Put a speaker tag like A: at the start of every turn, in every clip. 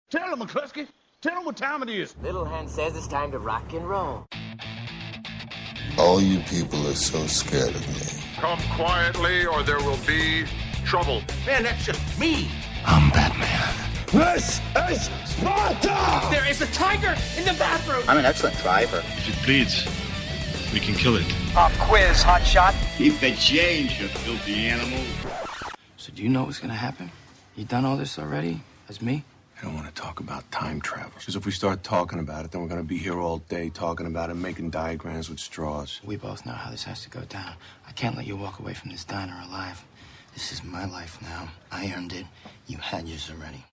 A: Tell him, McCluskey. Tell him what time it is.
B: Little Hen says it's time to rock and roll.
C: All you people are so scared of me.
D: Come quietly or there will be trouble.
A: Man, that's just me.
C: I'm Batman.
E: This is Sparta!
F: There is a tiger in the bathroom!
G: I'm an excellent driver.
H: If it bleeds, we can kill it.
F: Pop quiz, hotshot.
I: Keep the change, you filthy animal.
G: So do you know what's gonna happen? You done all this already? As me?
E: I don't want to talk about time travel. Because if we start talking about it, then we're going to be here all day talking about it, making diagrams with straws.
G: We both know how this has to go down. I can't let you walk away from this diner alive. This is my life now. I earned it. You had yours already.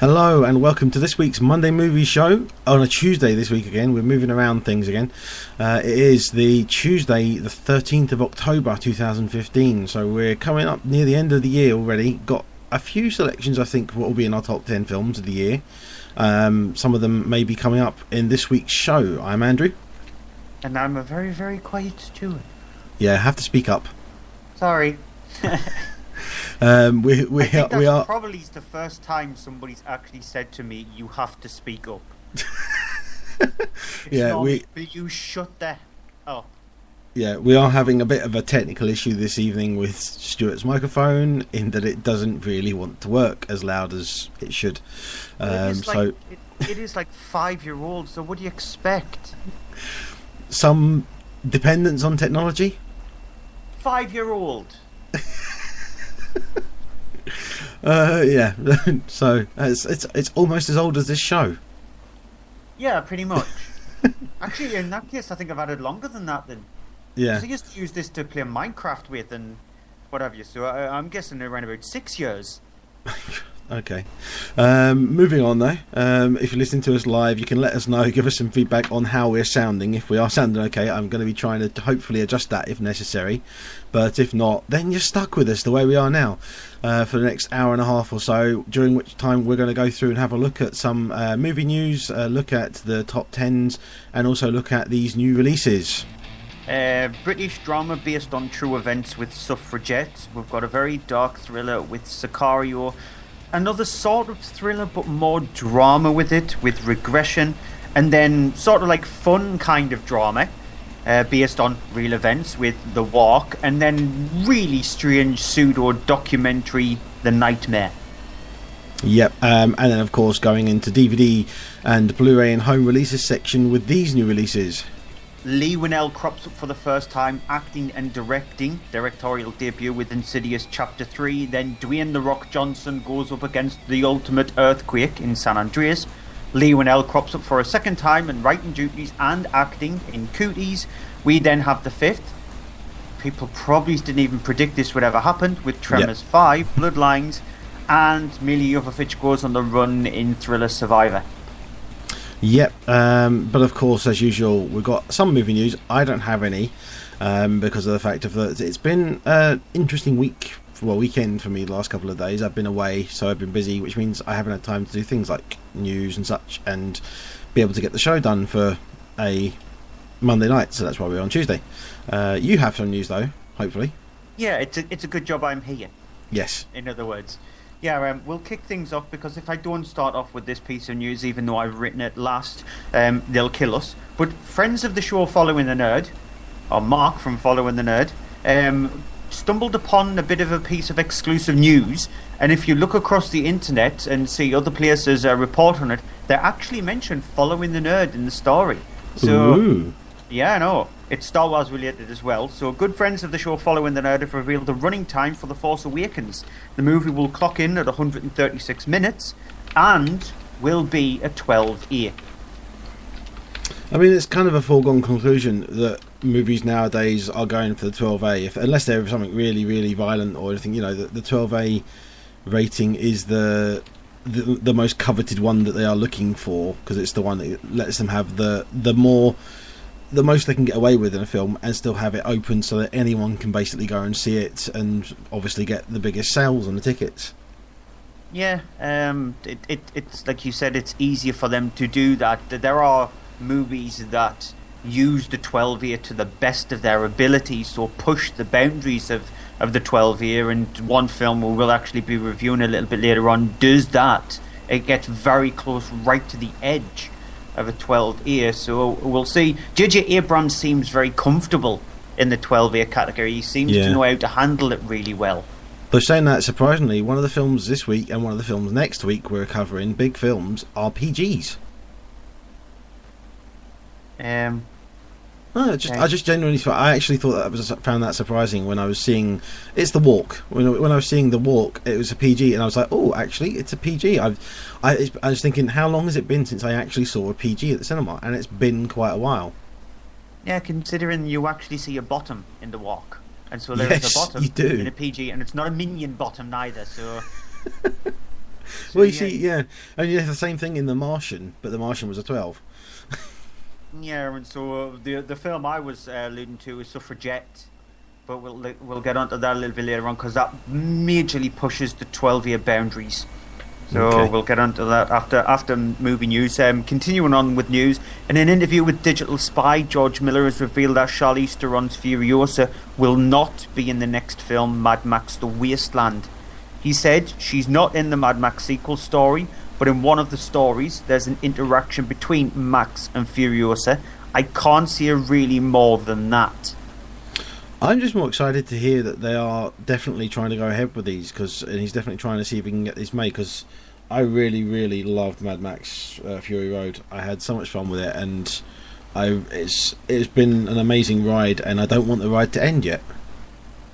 J: Hello and welcome to this week's Monday Movie Show. On a Tuesday this week again, we're moving around things again. It is the Tuesday, the 13th of October 2015, so we're coming up near the end of the year already. Got a few selections, I think, what will be in our top 10 films of the year. Some of them may be coming up in this week's show. I'm Andrew.
K: And I'm a very, very quiet Stuart.
J: Yeah, have to speak up.
K: Sorry.
J: I
K: think that's
J: we are
K: probably the first time somebody's actually said to me, "You have to speak up."
J: Yeah,
K: will you shut the up?
J: Yeah, we are having a bit of a technical issue this evening with Stuart's microphone, in that it doesn't really want to work as loud as it should.
K: It is like 5-year-old. So what do you expect?
J: Some dependence on technology.
K: 5-year-old.
J: Yeah. So it's almost as old as this show.
K: Yeah, pretty much. Actually, in that case, I think I've had it longer than that. Then.
J: Yeah.
K: I used to use this to play Minecraft with and what have you. So I'm guessing around about 6 years.
J: Okay. Moving on though. If you're listening to us live, you can let us know, give us some feedback on how we're sounding. If we are sounding okay, I'm going to be trying to hopefully adjust that if necessary. But if not, then you're stuck with us the way we are now for the next hour and a half or so, during which time we're going to go through and have a look at some movie news, look at the top 10s, and also look at these new releases.
K: British drama based on true events with Suffragettes. We've got a very dark thriller with Sicario. Another sort of thriller, but more drama with it, with Regression, and then sort of like fun kind of drama, based on real events with The Walk, and then really strange pseudo-documentary, The Nightmare.
J: Yep, and then of course going into DVD and Blu-ray and home releases section with these new releases.
K: Leigh Whannell crops up for the first time, acting and directorial debut with Insidious Chapter 3. Then Dwayne "The Rock" Johnson goes up against the ultimate earthquake in San Andreas. Leigh Whannell crops up for a second time in writing duties and acting in Cooties. We then have the fifth. People probably didn't even predict this would ever happen, with Tremors 5, Bloodlines, and Milla Jovovich goes on the run in thriller Survivor.
J: Yep, but of course, as usual, we've got some movie news. I don't have any because of the fact of that it's been an interesting weekend for me the last couple of days. I've been away, so I've been busy, which means I haven't had time to do things like news and such, and be able to get the show done for a Monday night. So that's why we're on Tuesday. You have some news though, hopefully.
K: Yeah, it's a good job I'm here.
J: Yes.
K: In other words. Yeah, we'll kick things off, because if I don't start off with this piece of news, even though I've written it last, they'll kill us. But friends of the show Following the Nerd, or Mark from Following the Nerd, stumbled upon a bit of a piece of exclusive news. And if you look across the internet and see other places report on it, they actually mention Following the Nerd in the story. So,
J: ooh.
K: Yeah, I know. It's Star Wars related as well. So good friends of the show Following the Nerd have revealed the running time for The Force Awakens. The movie will clock in at 136 minutes and will be a 12A.
J: I mean, it's kind of a foregone conclusion that movies nowadays are going for the 12A, unless they're something really, really violent or anything. You know, the 12A rating is the most coveted one that they are looking for, because it's the one that lets them have the most they can get away with in a film and still have it open so that anyone can basically go and see it and obviously get the biggest sales on the tickets.
K: Yeah, it's like you said, it's easier for them to do that. There are movies that use the 12A to the best of their ability, so push the boundaries of of the 12 year, and one film we will actually be reviewing a little bit later on does that. It gets very close, right to the edge of a 12 year. So we'll see. J.J. Abrams seems very comfortable in the 12 year category. He seems to know how to handle it really well.
J: Though saying that, surprisingly, one of the films this week and one of the films next week we're covering, big films, are PGs. I just genuinely thought, I actually thought found that surprising when I was seeing it's The Walk. When I was seeing The Walk, it was a PG, and I was like, oh, actually, it's a PG. I was thinking, how long has it been since I actually saw a PG at the cinema? And it's been quite a while.
K: Yeah, considering you actually see a bottom in The Walk, and so there is a bottom in a PG, and it's not a minion bottom neither. So,
J: well, you see, and you have the same thing in The Martian, but The Martian was a 12.
K: Yeah, and so the film I was alluding to is Suffragette, but we'll get onto that a little bit later on because that majorly pushes the 12-year boundaries. So we'll get onto that after movie news. Continuing on with news, in an interview with Digital Spy, George Miller has revealed that Charlize Theron's Furiosa will not be in the next film, Mad Max: The Wasteland. He said she's not in the Mad Max sequel story, but in one of the stories there's an interaction between Max and Furiosa. I can't see her really more than that.
J: I'm just more excited to hear that they are definitely trying to go ahead with these, and he's definitely trying to see if he can get these made, because I really, really loved Mad Max Fury Road. I had so much fun with it, and it's been an amazing ride, and I don't want the ride to end yet.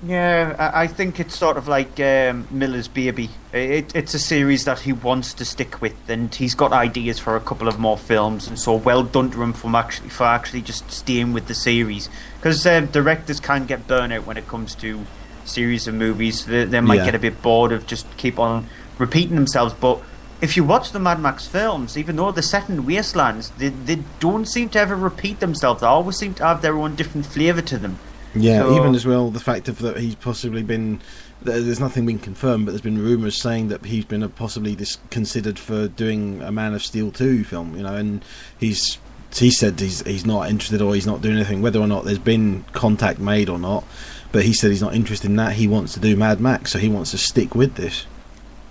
K: Yeah, I think it's sort of like Miller's Baby. It's a series that he wants to stick with, and he's got ideas for a couple of more films, and so well done to him for actually just staying with the series. Because directors can get burnout when it comes to series of movies. They might get a bit bored of just keep on repeating themselves, but if you watch the Mad Max films, even though they're set in wastelands, they don't seem to ever repeat themselves. They always seem to have their own different flavour to them.
J: Yeah, so, even as well, the fact of that he's possibly been... There's nothing been confirmed, but there's been rumours saying that he's been possibly considered for doing a Man of Steel 2 film, and he said he's not interested, or he's not doing anything, whether or not there's been contact made or not, but he said he's not interested in that. He wants to do Mad Max, so he wants to stick with this.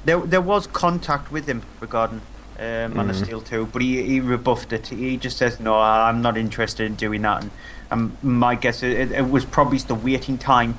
K: There was contact with him regarding Man of Steel 2, but he rebuffed it. He just says, no, I'm not interested in doing that. And my guess is it was probably the waiting time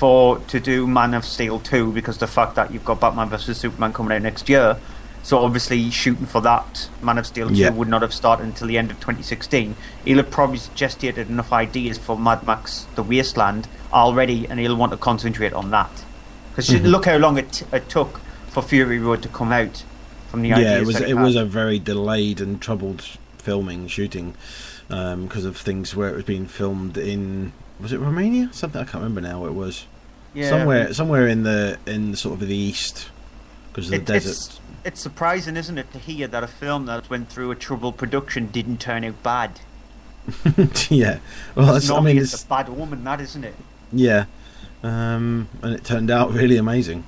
K: to do Man of Steel 2, because the fact that you've got Batman vs Superman coming out next year, so obviously shooting for that Man of Steel 2 would not have started until the end of 2016. He'll have probably suggested enough ideas for Mad Max: The Wasteland already, and he'll want to concentrate on that. Because look how long it took for Fury Road to come out from the ideas.
J: Yeah, it was a very delayed and troubled shooting. Because of things where it was being filmed in, was it Romania? Something I can't remember now what it was. Yeah, somewhere in the sort of the east, because of the desert.
K: It's surprising, isn't it, to hear that a film that went through a troubled production didn't turn out bad.
J: Yeah, well,
K: it's a bad omen, that, isn't it?
J: Yeah, and it turned out really amazing.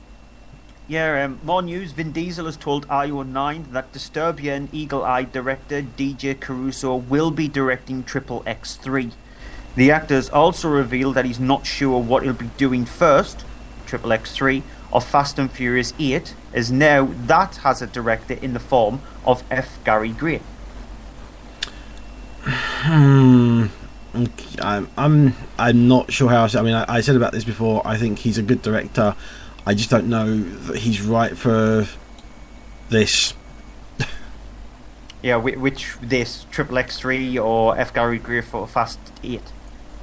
K: Yeah, more news. Vin Diesel has told IO9 that Disturbia and Eagle Eye director DJ Caruso will be directing Triple X3. The actor has also revealed that he's not sure what he'll be doing first, Triple X3 or Fast and Furious 8, as now that has a director in the form of F. Gary Gray.
J: I'm not sure how. I said about this before. I think he's a good director. I just don't know that he's right for this.
K: Yeah, which this Triple X3 or F. Gary Gray for Fast 8?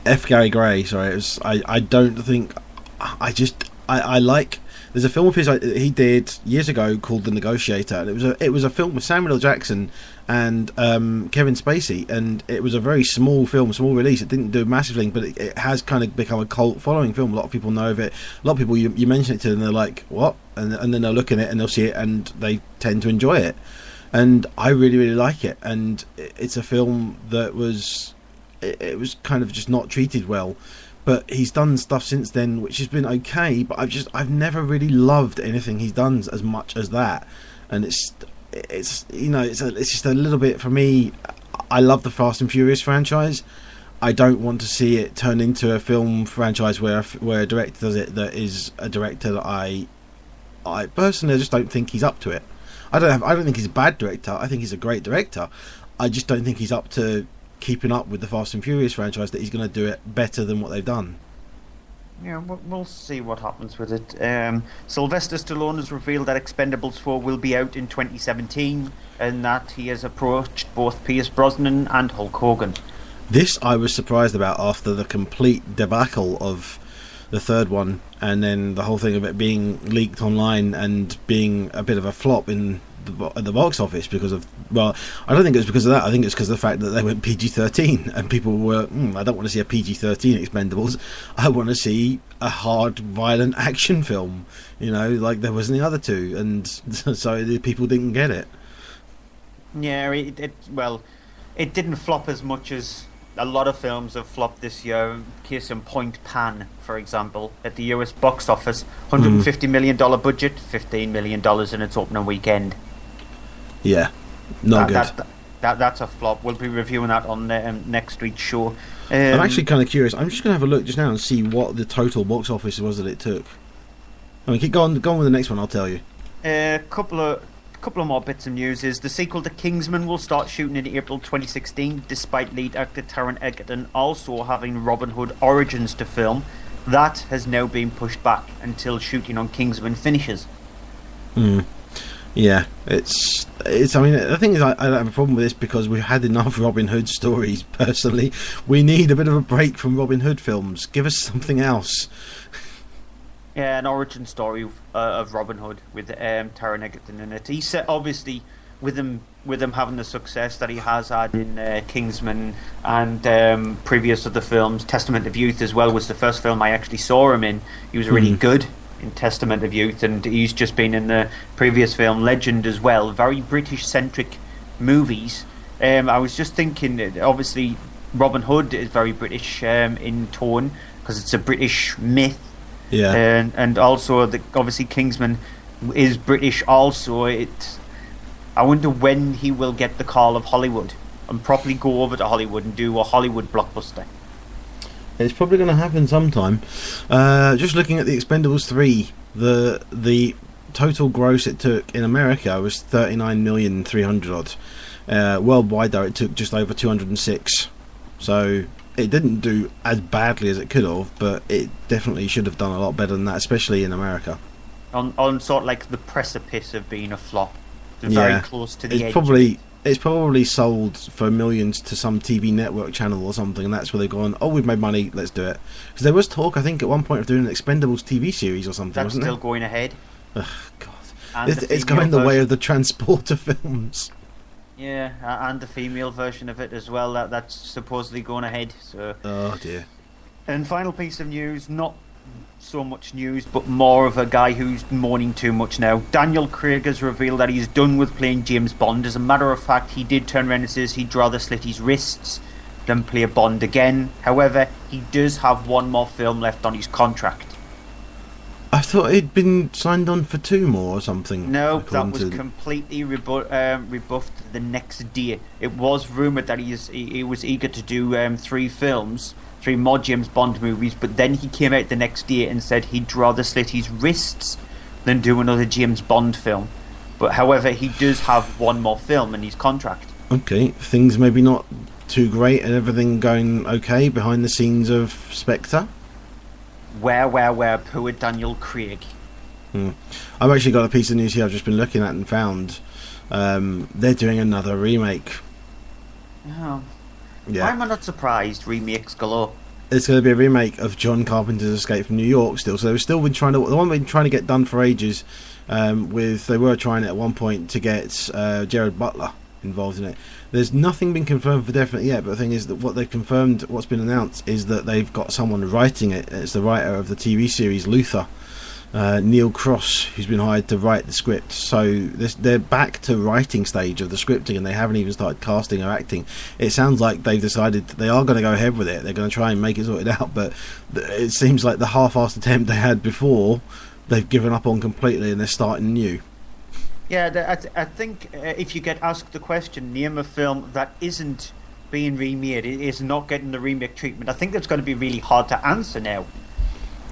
J: F. Gary Gray. Sorry, I don't think. I like. There's a film of his he did years ago called The Negotiator, and it was a film with Samuel L. Jackson and Kevin Spacey, and it was a very small film, small release. It didn't do a massive thing, but it has kind of become a cult following film. A lot of people know of it. A lot of people you mention it to them, they're like, what? And then they'll look at it and they'll see it and they tend to enjoy it. And I really, really like it. And it's a film that was kind of just not treated well. But he's done stuff since then which has been okay, but I've never really loved anything he's done as much as that. And it's just a little bit, for me, I love the Fast and Furious franchise. I don't want to see it turn into a film franchise where a director does it that is a director that I personally just don't think he's up to it. I don't think he's a bad director. I think he's a great director. I just don't think he's up to keeping up with the Fast and Furious franchise, that he's going to do it better than what they've done.
K: Yeah, we'll see what happens with it. Sylvester Stallone has revealed that Expendables 4 will be out in 2017, and that he has approached both Pierce Brosnan and Hulk Hogan.
J: This I was surprised about after the complete debacle of the third one, and then the whole thing of it being leaked online and being a bit of a flop at the box office because of, well, I don't think it was because of that. I think it's because of the fact that they went PG-13 and people were, I don't want to see a PG-13 Expendables. I want to see a hard, violent action film, like there was in the other two, and so people didn't get it.
K: Yeah, it didn't flop as much as a lot of films have flopped this year. Case in point, Pan, for example, at the US box office, $150 million budget, $15 million in its opening weekend.
J: Yeah, good.
K: That's a flop. We'll be reviewing that on next week's show.
J: I'm actually kind of curious. I'm just going to have a look just now and see what the total box office was that it took. I mean, keep going with the next one, I'll tell you.
K: A couple of more bits of news is the sequel to Kingsman will start shooting in April 2016, despite lead actor Taron Egerton also having Robin Hood Origins to film. That has now been pushed back until shooting on Kingsman finishes.
J: Yeah, it's. I mean, the thing is, I don't have a problem with this because we've had enough Robin Hood stories. Personally, we need a bit of a break from Robin Hood films. Give us something else.
K: Yeah, an origin story of Robin Hood with Taron Egerton in it. He said, obviously, with him having the success that he has had in Kingsman and previous other films, Testament of Youth as well was the first film I actually saw him in. He was really good in Testament of Youth, and he's just been in the previous film Legend as well. Very British-centric movies. I was just thinking, obviously, Robin Hood is very British in tone because it's a British myth.
J: Yeah,
K: and also obviously Kingsman is British also. I wonder when he will get the call of Hollywood and properly go over to Hollywood and do a Hollywood blockbuster.
J: It's probably going to happen sometime. Just looking at the Expendables 3, the total gross it took in America was 39,300,000 odd. Worldwide though, it took just over 206. So it didn't do as badly as it could have, but it definitely should have done a lot better than that, especially in America.
K: On sort of like the precipice of being a flop. Very close to the edge.
J: It's probably sold for millions to some TV network channel or something, and that's where they've gone, we've made money, let's do it. Because there was talk, I think, at one point of doing an Expendables TV series or something,
K: wasn't
J: there?
K: That's still going ahead.
J: Ugh, God. It's going the way of the Transporter films.
K: Yeah, and the female version of it as well. That's supposedly going ahead. So.
J: Oh dear.
K: And final piece of news, not so much news, but more of a guy who's mourning too much now. Daniel Craig has revealed that he's done with playing James Bond. As a matter of fact, he did turn around and says he'd rather slit his wrists than play a Bond again. However, he does have one more film left on his contract.
J: I thought he'd been signed on for 2 more or something.
K: No, that was completely rebuffed the next day. It was rumoured that he was eager to do 3 more James Bond movies, but then he came out the next day and said he'd rather slit his wrists than do another James Bond film. But however, he does have one more film in his contract.
J: Okay, things maybe not too great and everything going okay behind the scenes of Spectre.
K: Where, poor Daniel Craig.
J: I've actually got a piece of news here I've just been looking at and found. They're doing another remake.
K: Oh.
J: Yeah.
K: Why am I not surprised? Remakes galore.
J: It's going to be a remake of John Carpenter's Escape from New York still. So they've still been trying to... The one they've been trying to get done for ages. They were trying it at one point to get Gerard Butler involved in it. There's nothing been confirmed for definite yet, but the thing is that what they've confirmed, what's been announced, is that they've got someone writing it. It's the writer of the TV series Luther, Neil Cross, who's been hired to write the script. So they're back to writing stage of the scripting, and they haven't even started casting or acting. It sounds like they've decided they are going to go ahead with it. They're going to try and make it sorted out, but it seems like the half-assed attempt they had before, they've given up on completely, and they're starting new.
K: Yeah, I think if you get asked the question, name a film that isn't being remade is not getting the remake treatment? I think that's going to be really hard to answer now.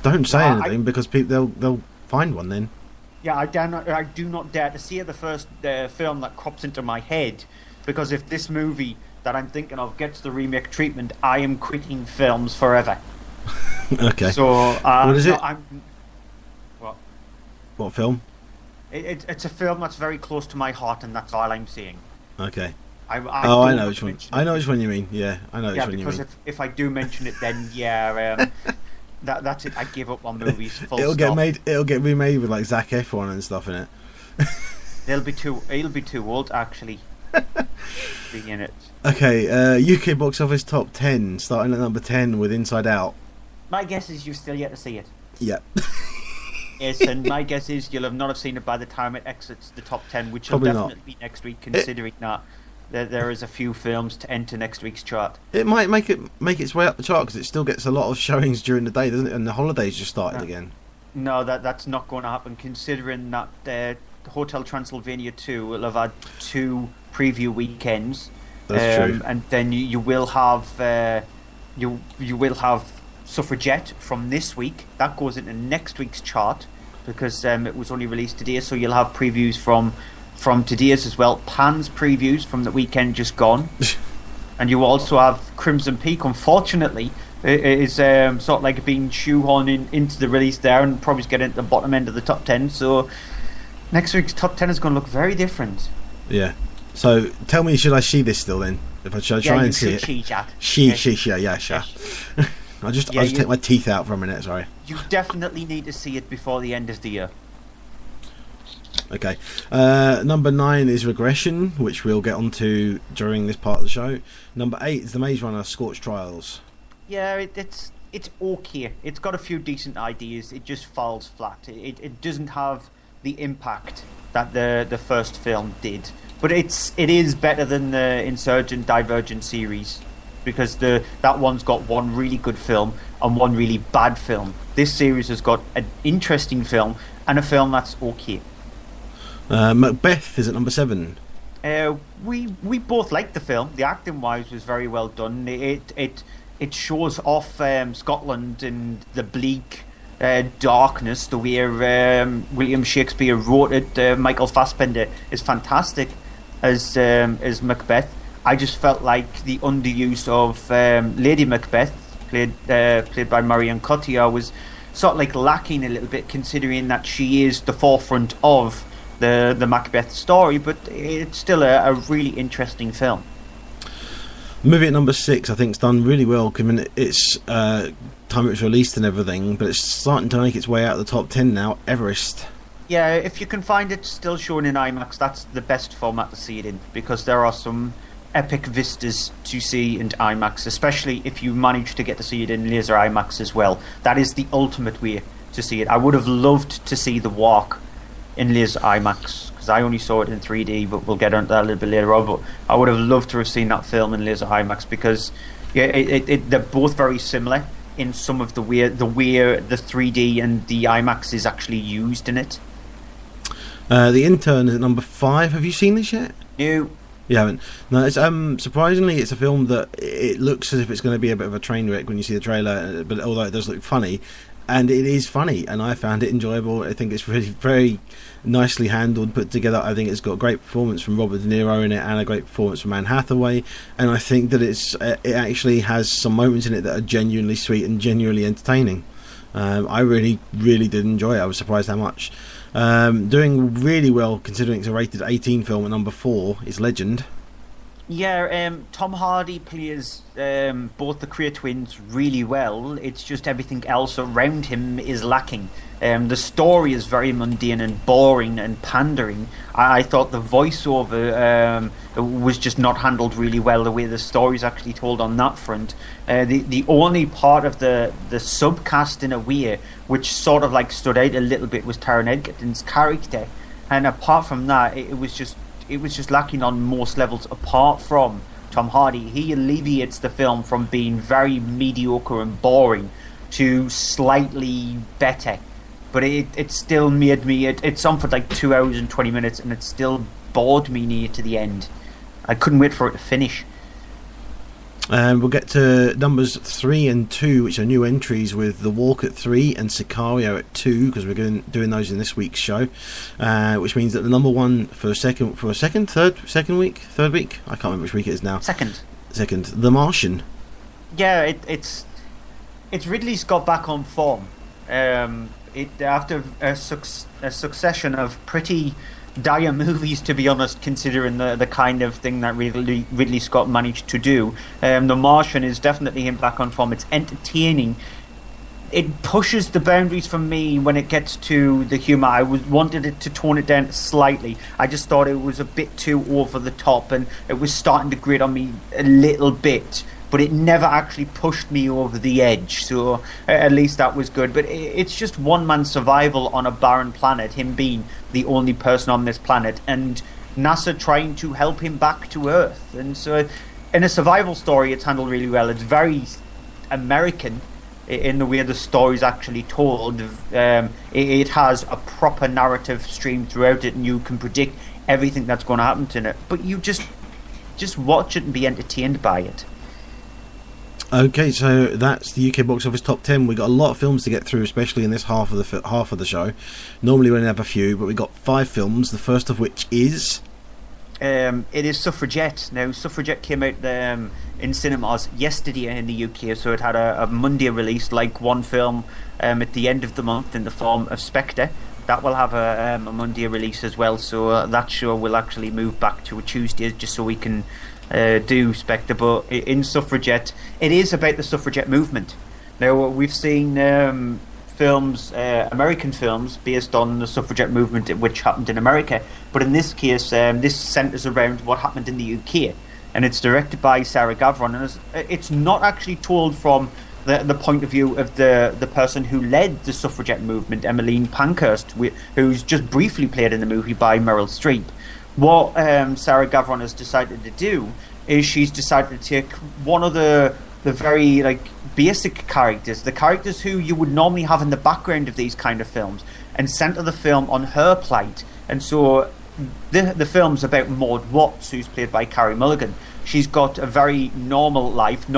J: Don't say anything because they'll find one then.
K: Yeah, I do not dare to see the first film that crops into my head, because if this movie that I'm thinking of gets the remake treatment, I am quitting films forever.
J: Okay.
K: So
J: what is it? What film?
K: It's a film that's very close to my heart, and that's all I'm saying.
J: Okay.
K: I
J: know which one. I know which one you mean. Yeah, I know which one you mean.
K: Yeah, because if I do mention it, then that's it. I give up on movies.
J: It'll get remade with like Zac Efron and stuff in it.
K: He'll be too old actually. Being in it.
J: Okay, UK box office top 10, starting at number 10 with Inside Out.
K: My guess is you've still yet to see it.
J: Yeah.
K: Yes, and my guess is you'll have not have seen it by the time it exits the top 10, which will definitely be next week, considering that there is a few films to enter next week's chart.
J: It might make its way up the chart because it still gets a lot of showings during the day, doesn't it? And the holidays just started again. No,
K: that's not going to happen, considering that Hotel Transylvania 2 will have had 2 preview weekends.
J: That's true.
K: And then you will have you will have Suffragette from this week. That goes into next week's chart because it was only released today. So you'll have previews from today's as well. Pan's previews from the weekend just gone, and you also have Crimson Peak. Unfortunately, it is sort of like being shoehorned into the release there, and probably get into the bottom end of the top 10. So next week's top 10 is going to look very different.
J: Yeah. So tell me, should I see this still then? If I try and see it. Yeah. I'll just take my teeth out for a minute. Sorry.
K: You definitely need to see it before the end of the year.
J: Okay. Number 9 is Regression, which we'll get onto during this part of the show. Number 8 is The Maze Runner: Scorched Trials.
K: Yeah, it's okay. It's got a few decent ideas. It just falls flat. It doesn't have the impact that the first film did. But it is better than the Insurgent Divergent series, because that one's got one really good film and one really bad film. This series has got an interesting film and a film that's okay.
J: Macbeth is at number 7.
K: We both liked the film. The acting wise was very well done. It shows off Scotland and the bleak darkness the way William Shakespeare wrote it. Michael Fassbender is fantastic as Macbeth. I just felt like the underuse of Lady Macbeth, played by Marion Cotillard, was sort of like lacking a little bit, considering that she is the forefront of the Macbeth story. But it's still a really interesting film.
J: Movie at number 6, I think, it's done really well, given its time it was released and everything. But it's starting to make its way out of the top 10 now. Everest.
K: Yeah, if you can find it still shown in IMAX, that's the best format to see it in, because there are some epic vistas to see in IMAX, especially if you manage to get to see it in laser IMAX as well. That is the ultimate way to see it. I would have loved to see The Walk in laser IMAX, because I only saw it in 3D, but we'll get onto that a little bit later on. But I would have loved to have seen that film in laser IMAX, because they're both very similar in some of the way the 3D and the IMAX is actually used in it.
J: The Intern is at number 5. Have you seen this yet?
K: No.
J: You haven't? No. It's surprisingly, it's a film that it looks as if it's going to be a bit of a train wreck when you see the trailer, but although it does look funny, and it is funny, and I found it enjoyable. I think it's really very nicely handled, put together. I think it's got a great performance from Robert De Niro in it, and a great performance from Anne Hathaway, and I think that it actually has some moments in it that are genuinely sweet and genuinely entertaining. I really, really did enjoy it. I was surprised how much. Doing really well considering it's a rated 18 film at number 4 is Legend.
K: Yeah, Tom Hardy plays both the Crea twins really well. It's just everything else around him is lacking. The story is very mundane and boring and pandering. I thought the voiceover was just not handled really well, the way the story's actually told on that front. The only part of the subcast in a way which sort of like stood out a little bit was Taron Egerton's character, and apart from that, it was just lacking on most levels. Apart from Tom Hardy, he alleviates the film from being very mediocre and boring to slightly better. But it still made me... It's on for like 2 hours and 20 minutes, and it still bored me near to the end. I couldn't wait for it to finish.
J: We'll get to numbers 3 and 2, which are new entries, with The Walk at 3 and Sicario at 2, because we're doing those in this week's show. Which means that the number one third week, I can't remember which week it is now. Second, The Martian.
K: Yeah, it's Ridley Scott back on form. After a succession of pretty dire movies, to be honest, considering the kind of thing that Ridley Scott managed to do. The Martian is definitely him back on form. It's entertaining. It pushes the boundaries for me when it gets to the humour. I wanted it to tone it down slightly. I just thought it was a bit too over the top, and it was starting to grate on me a little bit. But it never actually pushed me over the edge, so at least that was good. But it's just one man's survival on a barren planet, him being the only person on this planet, and NASA trying to help him back to Earth. And so in a survival story, it's handled really well. It's very American in the way the story's actually told. It has a proper narrative stream throughout it, and you can predict everything that's going to happen to it. But you just watch it and be entertained by it.
J: Okay, so that's the UK box office top 10. We got a lot of films to get through, especially in this half of the show. Normally we only have a few, but we got 5 films. The first of which is
K: it is Suffragette. Now, Suffragette came out in cinemas yesterday in the UK, so it had a Monday release, like one film at the end of the month in the form of Spectre. That will have a Monday release as well, so that show will actually move back to a Tuesday, just so we can do Spectre. But in Suffragette, it is about the suffragette movement. Now, we've seen films, American films, based on the suffragette movement which happened in America, but in this case, this centres around what happened in the UK, and it's directed by Sarah Gavron, and it's not actually told from the point of view of the person who led the suffragette movement, Emmeline Pankhurst, who's just briefly played in the movie by Meryl Streep. What Sarah Gavron has decided to do is she's decided to take one of the very basic characters, the characters who you would normally have in the background of these kind of films, and centre the film on her plight. And so the film's about Maud Watts, who's played by Carey Mulligan. She's got a very normal life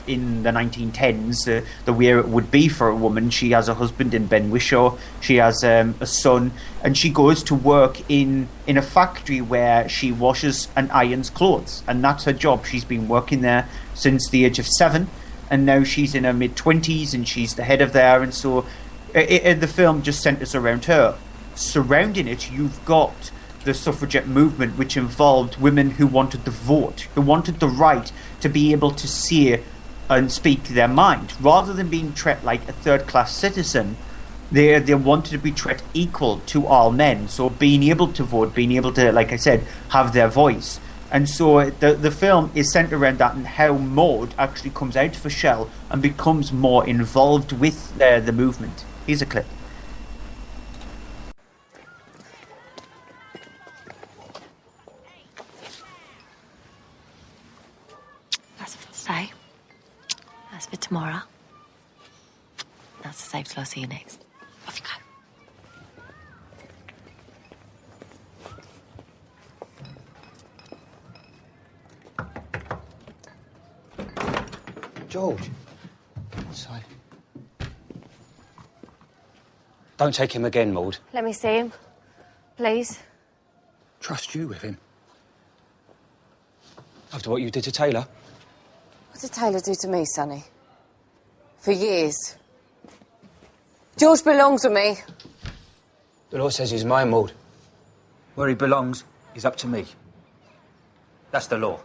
K: in the 1910s, the way it would be for a woman. She has a husband in Ben Whishaw, she has a son, and she goes to work in a factory where she washes and irons clothes, and that's her job. She's been working there since the age of 7, and now she's in her mid-20s, and she's the head of there, and so the film just centres around her. Surrounding it, you've got the suffragette movement, which involved women who wanted the vote, who wanted the right to be able to say and speak their mind. Rather than being treated like a third-class citizen, they wanted to be treated equal to all men. So being able to vote, being able to, like I said, have their voice. And so the film is centred around that, and how Maud actually comes out of her shell and becomes more involved with the movement. Here's a clip.
L: Say, that's for tomorrow. That's to say till I see you next. Off
G: you go. George. Outside. Don't take him again, Maud.
L: Let me see him, please.
G: Trust you with him. After what you did to Taylor.
L: What did Taylor do to me, Sonny? For years. George belongs with me.
G: The law says he's mine, Maud. Where he belongs is up to me. That's the law.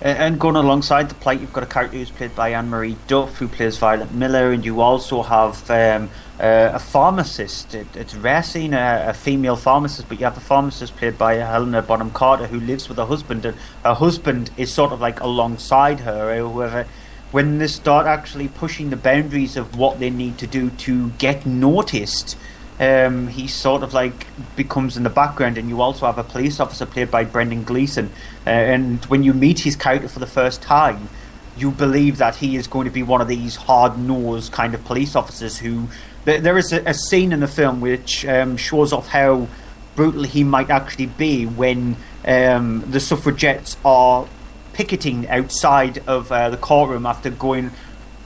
K: And going alongside the plight, you've got a character who's played by Anne-Marie Duff, who plays Violet Miller, and you also have a pharmacist. It's rare seeing a female pharmacist, but you have a pharmacist played by Helena Bonham Carter, who lives with her husband, and her husband is sort of like alongside her. However, when they start actually pushing the boundaries of what they need to do to get noticed, he sort of like becomes in the background. And you also have a police officer played by Brendan Gleeson, and when you meet his character for the first time, you believe that he is going to be one of these hard-nosed kind of police officers who... There is a scene in the film which shows off how brutal he might actually be when the suffragettes are picketing outside of the courtroom after going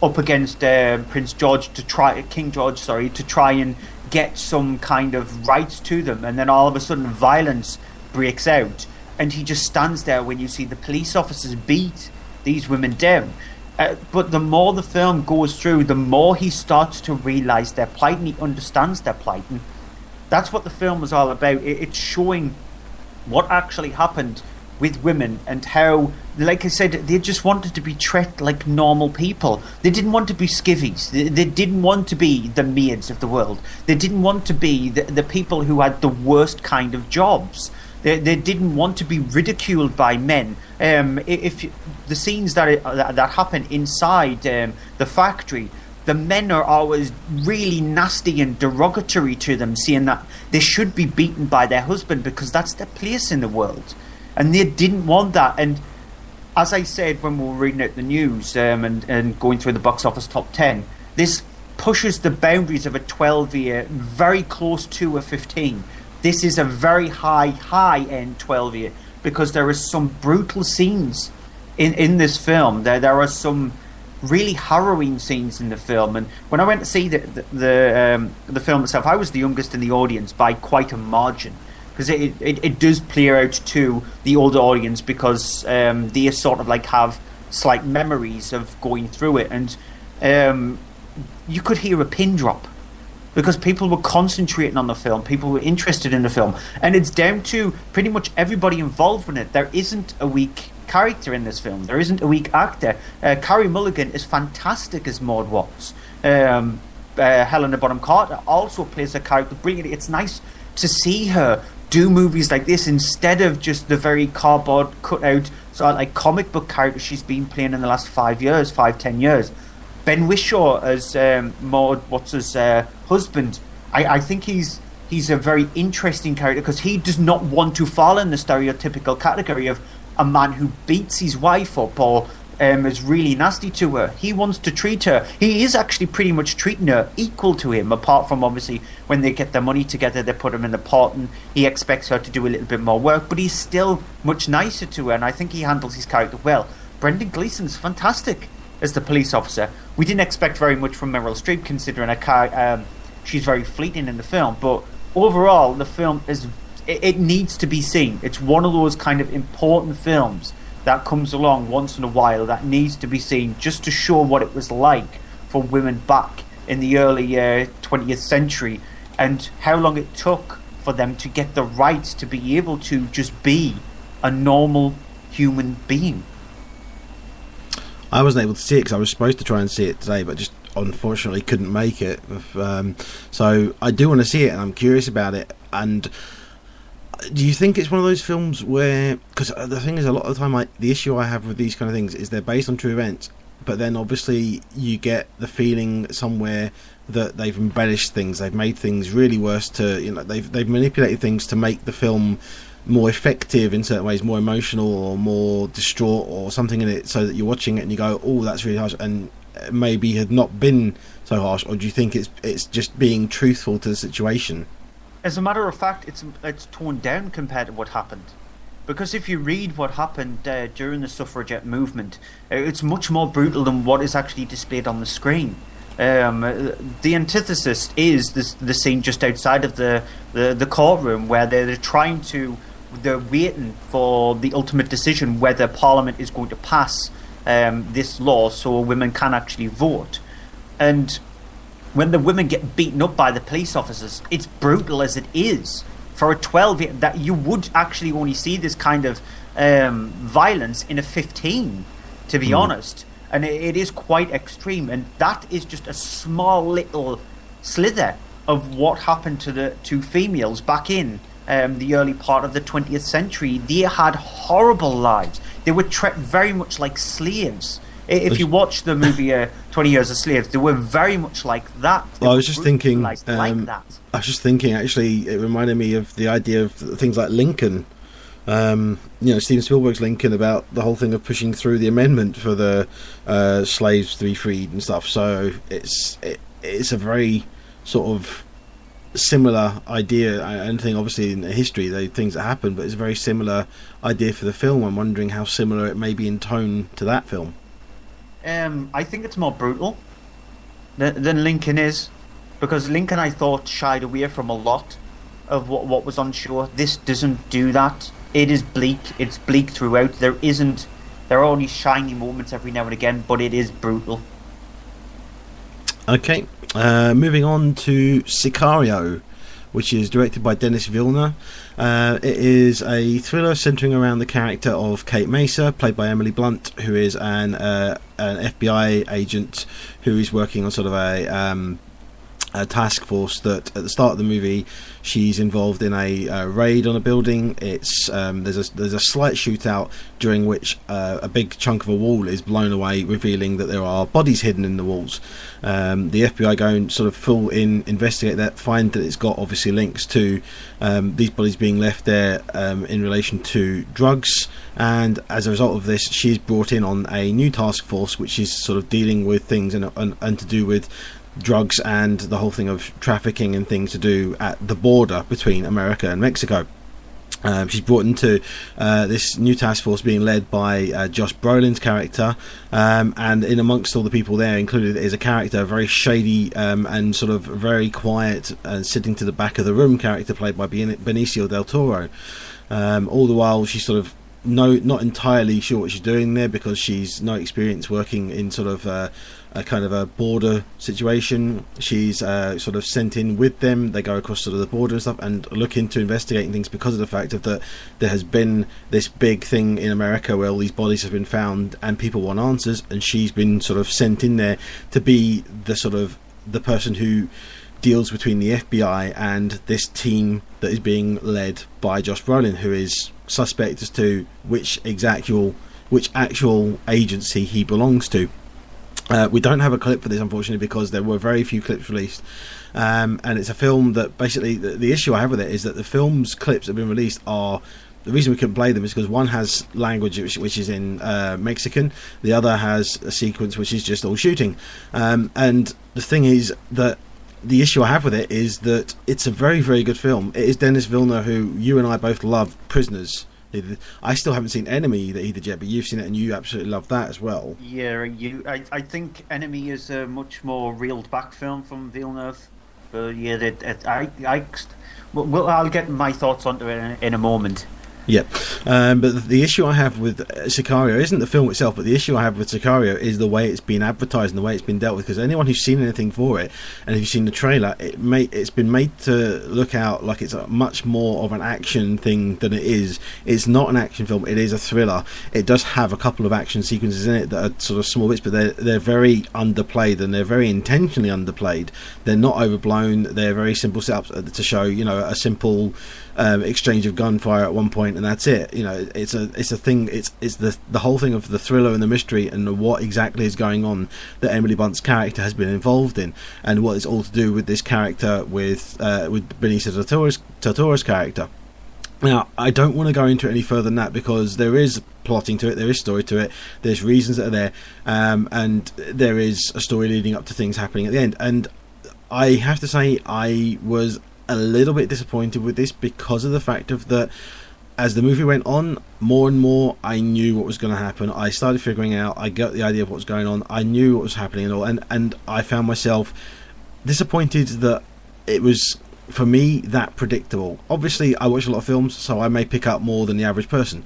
K: up against King George, to try and get some kind of rights to them, and then all of a sudden violence breaks out, and he just stands there when you see the police officers beat these women down. But the more the film goes through, the more he starts to realise their plight, and he understands their plight, and that's what the film was all about. It's showing what actually happened with women, and how, like I said, they just wanted to be treated like normal people. They didn't want to be skivvies. They didn't want to be the maids of the world. They didn't want to be the people who had the worst kind of jobs. They didn't want to be ridiculed by men. If the scenes that happen inside the factory, the men are always really nasty and derogatory to them, saying that they should be beaten by their husband because that's their place in the world. And they didn't want that. And as I said when we were reading out the news and going through the box office top 10, this pushes the boundaries of a 12-year very close to a 15. This is a very high-end 12-year, because there are some brutal scenes in this film. There are some really harrowing scenes in the film. And when I went to see the film itself, I was the youngest in the audience by quite a margin, because it does play out to the older audience, because they sort of like have slight memories of going through it, and you could hear a pin drop because people were concentrating on the film, people were interested in the film, and it's down to pretty much everybody involved in it. There isn't a weak character in this film. There isn't a weak actor. Carey Mulligan is fantastic as Maud Watts. Helena Bonham Carter also plays a character brilliantly. It's nice to see her do movies like this instead of just the very cardboard cutout sort of like comic book character she's been playing in the last 5-10 years. Ben Whishaw as Maud Watts' husband, I think he's a very interesting character, because he does not want to fall in the stereotypical category of a man who beats his wife up or is really nasty to her. He wants to treat her. He is actually pretty much treating her equal to him, apart from obviously when they get their money together, they put him in the pot and he expects her to do a little bit more work, but he's still much nicer to her, and I think he handles his character well. Brendan Gleeson's fantastic as the police officer. We didn't expect very much from Meryl Streep, considering she's very fleeting in the film, but overall the film it needs to be seen. It's one of those kind of important films that comes along once in a while that needs to be seen, just to show what it was like for women back in the early 20th century, and how long it took for them to get the rights to be able to just be a normal human being.
J: I wasn't able to see it because I was supposed to try and see it today, but just unfortunately couldn't make it. So I do want to see it, and I'm curious about it. And do you think it's one of those films where, because the thing is, a lot of the time the issue I have with these kind of things is they're based on true events, but then obviously you get the feeling somewhere that they've embellished things, they've made things really worse, they've manipulated things to make the film more effective in certain ways, more emotional or more distraught or something in it, so that you're watching it and you go, oh, that's really harsh, and maybe had not been so harsh? Or do you think it's just being truthful to the situation?
K: As a matter of fact, it's toned down compared to what happened. Because if you read what happened during the suffragette movement, it's much more brutal than what is actually displayed on the screen. The antithesis is the scene just outside of the courtroom, where they're waiting for the ultimate decision whether Parliament is going to pass this law so women can actually vote. And when the women get beaten up by the police officers, it's brutal as it is. For a 12-year, that you would actually only see this kind of violence in a 15, to be honest. And it is quite extreme. And that is just a small little slither of what happened to females back in the early part of the 20th century. They had horrible lives. They were treated very much like slaves. If you watch the movie 20 Years a Slave, they were very much like that.
J: Well, I was just thinking,
K: like that.
J: I was just thinking, actually, it reminded me of the idea of things like Lincoln. Steven Spielberg's Lincoln, about the whole thing of pushing through the amendment for the slaves to be freed and stuff. So it's a very sort of similar idea. And thing, obviously, in history, there are things that happen, but it's a very similar idea for the film. I'm wondering how similar it may be in tone to that film.
K: I think it's more brutal than Lincoln is, because Lincoln, I thought, shied away from a lot of what was on show. This doesn't do that. It is bleak. It's bleak throughout. There are only shiny moments every now and again, but it is brutal.
J: Okay, moving on to Sicario, which is directed by Denis Villeneuve. It is a thriller centering around the character of Kate Mesa, played by Emily Blunt, who is an FBI agent who is working on sort of a task force that at the start of the movie she's involved in a raid on a building. It's there's a slight shootout during which a big chunk of a wall is blown away, revealing that there are bodies hidden in the walls. The FBI go and sort of full in, investigate that, find that it's got obviously links to these bodies being left there in relation to drugs, and as a result of this she's brought in on a new task force which is sort of dealing with things and to do with drugs and the whole thing of trafficking and things to do at the border between America and Mexico. She's brought into this new task force being led by Josh Brolin's character, and in amongst all the people there included is a character, a very shady and sort of very quiet and sitting to the back of the room character played by Benicio del Toro. All the while she's sort of not entirely sure what she's doing there, because she's no experience working in sort of a kind of a border situation. She's sort of sent in with them. They go across sort of the border and stuff and look into investigating things because of the fact that there has been this big thing in America where all these bodies have been found and people want answers, and she's been sort of sent in there to be the person who deals between the FBI and this team that is being led by Josh Brolin, who is suspect as to which actual agency he belongs to. We don't have a clip for this, unfortunately, because there were very few clips released, and it's a film that basically the issue I have with it is that the film's clips that have been released are, the reason we couldn't play them is because one has language which is in Mexican, the other has a sequence which is just all shooting, and the thing is that the issue I have with it is that it's a very, very good film. It is Denis Villeneuve, who you and I both love, Prisoners. I still haven't seen Enemy either yet, but you've seen it and you absolutely love that as well.
K: Yeah, I think Enemy is a much more reeled back film from Villeneuve. But yeah, I'll get my thoughts onto it in a moment.
J: Yeah, but the issue I have with Sicario isn't the film itself, but the issue I have with Sicario is the way it's been advertised and the way it's been dealt with. Because anyone who's seen anything for it, and if you've seen the trailer, it's been made to look out like it's a much more of an action thing than it is. It's not an action film; it is a thriller. It does have a couple of action sequences in it that are sort of small bits, but they're very underplayed and they're very intentionally underplayed. They're not overblown. They're very simple setups to show, a simple exchange of gunfire at one point, and that's it. It's a thing. It's the whole thing of the thriller and the mystery and what exactly is going on that Emily Blunt's character has been involved in, and what it's all to do with this character with Benicio del Toro's character. Now, I don't want to go into it any further than that, because there is plotting to it, there is story to it, there's reasons that are there, and there is a story leading up to things happening at the end. And I have to say, I was a little bit disappointed with this because of the fact of that as the movie went on, more and more I knew what was going to happen. I started figuring out, I got the idea of what was going on, I knew what was happening and all, and I found myself disappointed that it was, for me, that predictable. Obviously I watch a lot of films, so I may pick up more than the average person.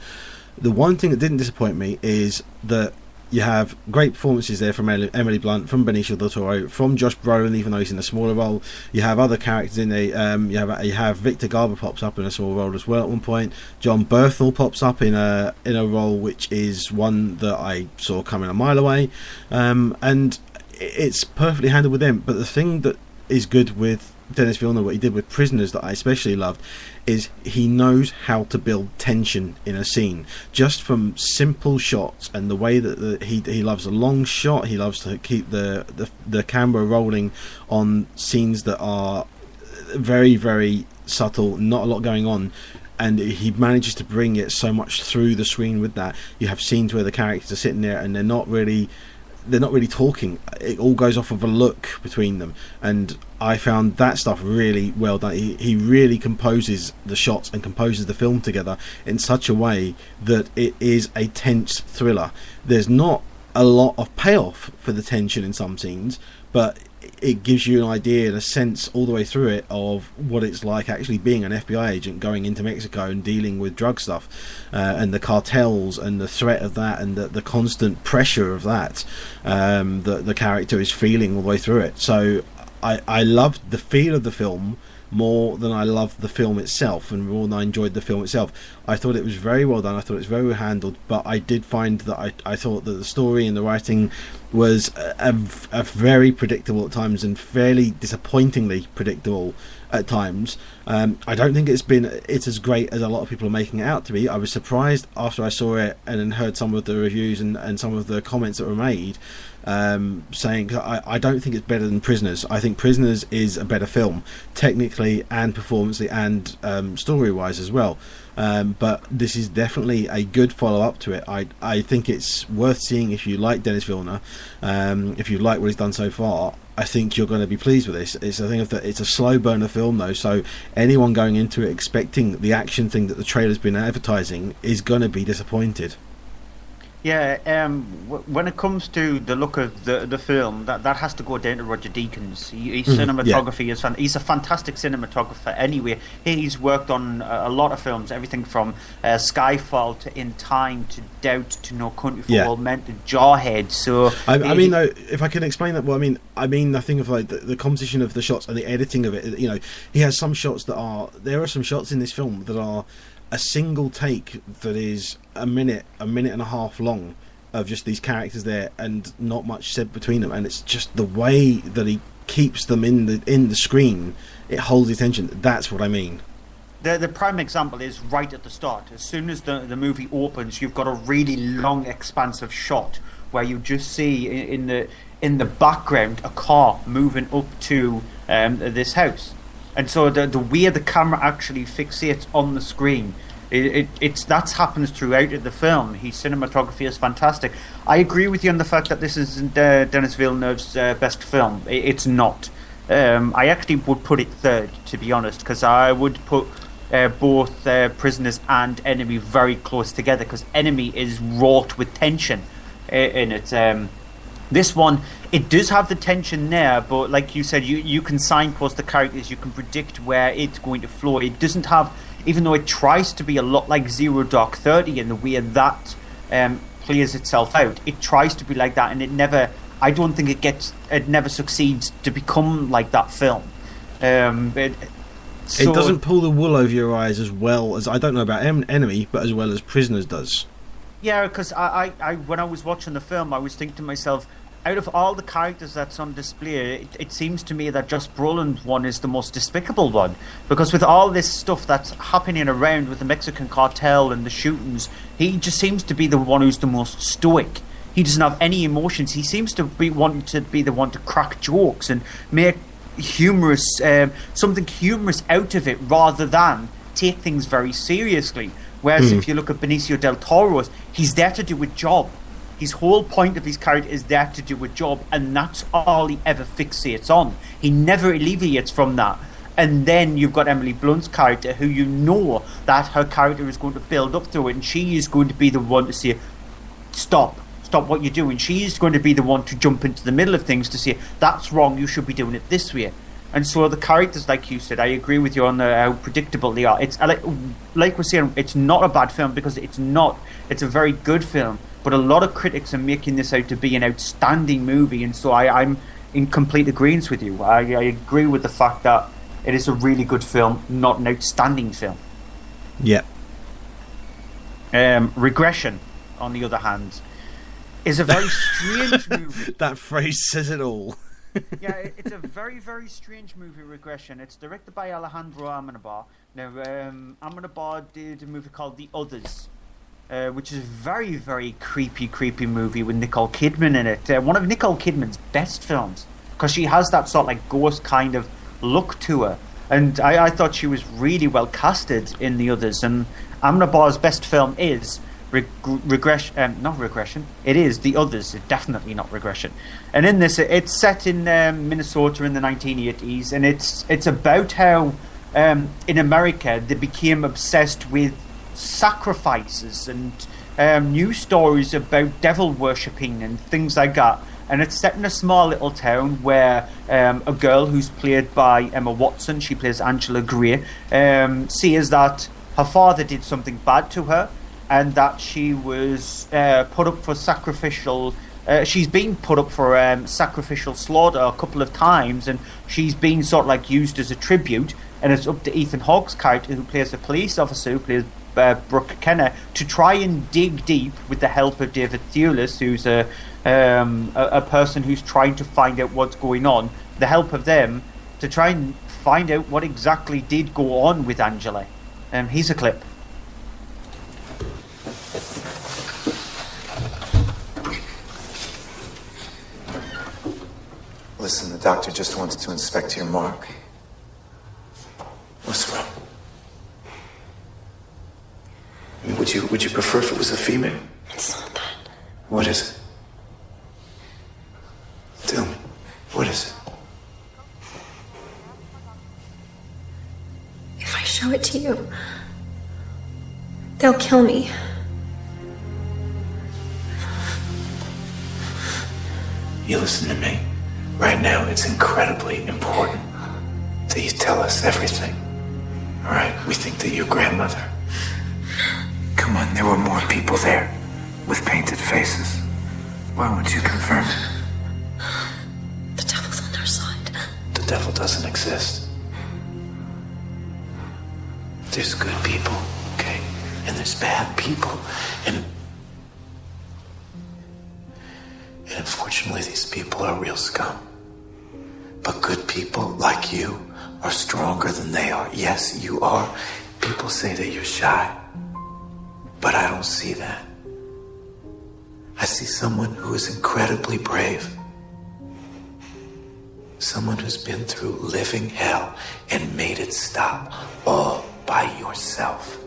J: The one thing that didn't disappoint me is that you have great performances there from Emily Blunt, from Benicio del Toro, from Josh Brolin, even though he's in a smaller role. You have other characters in there. You have Victor Garber pops up in a small role as well at one point. John Berthel pops up in a role which is one that I saw coming a mile away, and it's perfectly handled with them. But the thing that is good with Denis Villeneuve, what he did with Prisoners that I especially loved, is he knows how to build tension in a scene just from simple shots, and the way that he loves a long shot. He loves to keep the camera rolling on scenes that are very, very subtle, not a lot going on, and he manages to bring it so much through the screen with that. You have scenes where the characters are sitting there and they're they're not really talking. It all goes off of a look between them, and I found that stuff really well done. He really composes the shots and composes the film together in such a way that it is a tense thriller. There's not a lot of payoff for the tension in some scenes, but it gives you an idea and a sense all the way through it of what it's like actually being an FBI agent going into Mexico and dealing with drug stuff, and the cartels and the threat of that, and the constant pressure of that, that the character is feeling all the way through it. So I loved the feel of the film more than I loved the film itself, and more than I enjoyed the film itself. I thought it was very well done. I thought it was very well handled, but I did find that I thought that the story and the writing was a very predictable at times, and fairly disappointingly predictable at times. I don't think it's as great as a lot of people are making it out to be. I was surprised after I saw it and then heard some of the reviews and some of the comments that were made, saying I don't think it's better than Prisoners. I think Prisoners is a better film, technically and performancely and story-wise as well. But this is definitely a good follow-up to it. I think it's worth seeing if you like Denis Villeneuve. If you like what he's done so far, I think you're going to be pleased with this. It's a slow burner film though, so anyone going into it expecting the action thing that the trailer's been advertising is going to be disappointed.
K: Yeah, when it comes to the look of the film, that has to go down to Roger Deakins. His cinematography is he's a fantastic cinematographer anyway. He's worked on a lot of films, everything from Skyfall to In Time to Doubt to No Country for Old Men to Jarhead. So
J: I mean, though, if I can explain that, well, I mean, I think of like the composition of the shots and the editing of it. You know, he has some shots there are some shots in this film that are a single take that is a minute and a half long, of just these characters there and not much said between them, and it's just the way that he keeps them in the screen, it holds the attention. That's what I mean.
K: The prime example is right at the start. As soon as the movie opens, you've got a really long, expansive shot where you just see in the background a car moving up to this house. And so the way the camera actually fixates on the screen, that happens throughout the film. His cinematography is fantastic. I agree with you on the fact that this isn't Denis Villeneuve's best film. It's not. I actually would put it third, to be honest, because I would put both Prisoners and Enemy very close together, because Enemy is wrought with tension in it. This one, it does have the tension there, but like you said, you can signpost the characters, you can predict where it's going to flow. It doesn't have, even though it tries to be a lot like Zero Dark 30 in the way that plays itself out, it tries to be like that, and I don't think it never succeeds to become like that film.
J: It doesn't pull the wool over your eyes as well as, I don't know about Enemy, but as well as Prisoners does.
K: Yeah, because I when I was watching the film, I was thinking to myself, out of all the characters that's on display, it seems to me that Josh Brolin's one is the most despicable one. Because with all this stuff that's happening around with the Mexican cartel and the shootings, he just seems to be the one who's the most stoic. He doesn't have any emotions. He seems to be wanting to be the one to crack jokes and make something humorous out of it, rather than take things very seriously. Whereas if you look at Benicio del Toro, he's there to do a job. His whole point of his character is there to do a job, and that's all he ever fixates on. He never alleviates from that. And then you've got Emily Blunt's character, who you know that her character is going to build up to it, and she is going to be the one to say, stop what you're doing. She is going to be the one to jump into the middle of things to say, that's wrong, you should be doing it this way. And so the characters, like you said, I agree with you on how predictable they are. It's like we're saying, it's not a bad film, because it's not. It's a very good film. But a lot of critics are making this out to be an outstanding movie, and so I'm in complete agreement with you. I agree with the fact that it is a really good film, not an outstanding film.
J: Yeah.
K: Regression, on the other hand, is a very strange movie.
J: That phrase says it all.
K: Yeah, it's a very, very strange movie, Regression. It's directed by Alejandro Amenabar. Now, Amenabar did a movie called The Others, which is a very, very creepy movie with Nicole Kidman in it. One of Nicole Kidman's best films, because she has that sort of like ghost kind of look to her. And I thought she was really well casted in The Others. And Amenabar's best film is not regression. It is The Others. It's definitely not regression. And in this, it's set in Minnesota in the 1980s, and it's about how in America they became obsessed with sacrifices and news stories about devil worshipping and things like that. And it's set in a small little town where a girl who's played by Emma Watson, she plays Angela Gray, sees that her father did something bad to her, and that she was put up for sacrificial. She's been put up for sacrificial slaughter a couple of times, and she's been sort of like used as a tribute. And it's up to Ethan Hawke's character, who plays a police officer, who plays Brooke Kenner, to try and dig deep with the help of David Thewlis, who's a person who's trying to find out what's going on. The help of them to try and find out what exactly did go on with Angela. Here's a clip.
M: Listen, the doctor just wants to inspect your mark. What's wrong? I mean, would you prefer if it was a female?
L: It's not that.
M: What is it? Tell me, what is it?
N: If I show it to you, they'll kill me.
M: You listen to me. Right now, it's incredibly important that you tell us everything. All right? We think that your grandmother... Come on, there were more people there with painted faces. Why won't you confirm it?
N: The devil's on their side.
M: The devil doesn't exist. There's good people, okay? And there's bad people. And unfortunately, these people are real scum. But good people like you are stronger than they are. Yes, you are. People say that you're shy. But I don't see that. I see someone who is incredibly brave. Someone who's been through living hell and made it stop all by yourself.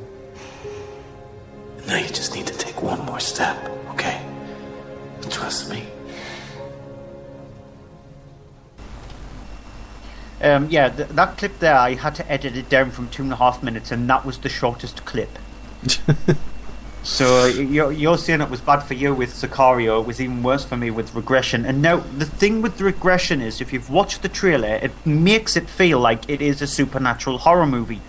M: And now you just need to take one more step, okay? Trust me.
K: That clip there, I had to edit it down from 2.5 minutes, and that was the shortest clip. So you're saying it was bad for you with Sicario. It was even worse for me with Regression. And now the thing with Regression is, if you've watched the trailer, it makes it feel like it is a supernatural horror movie.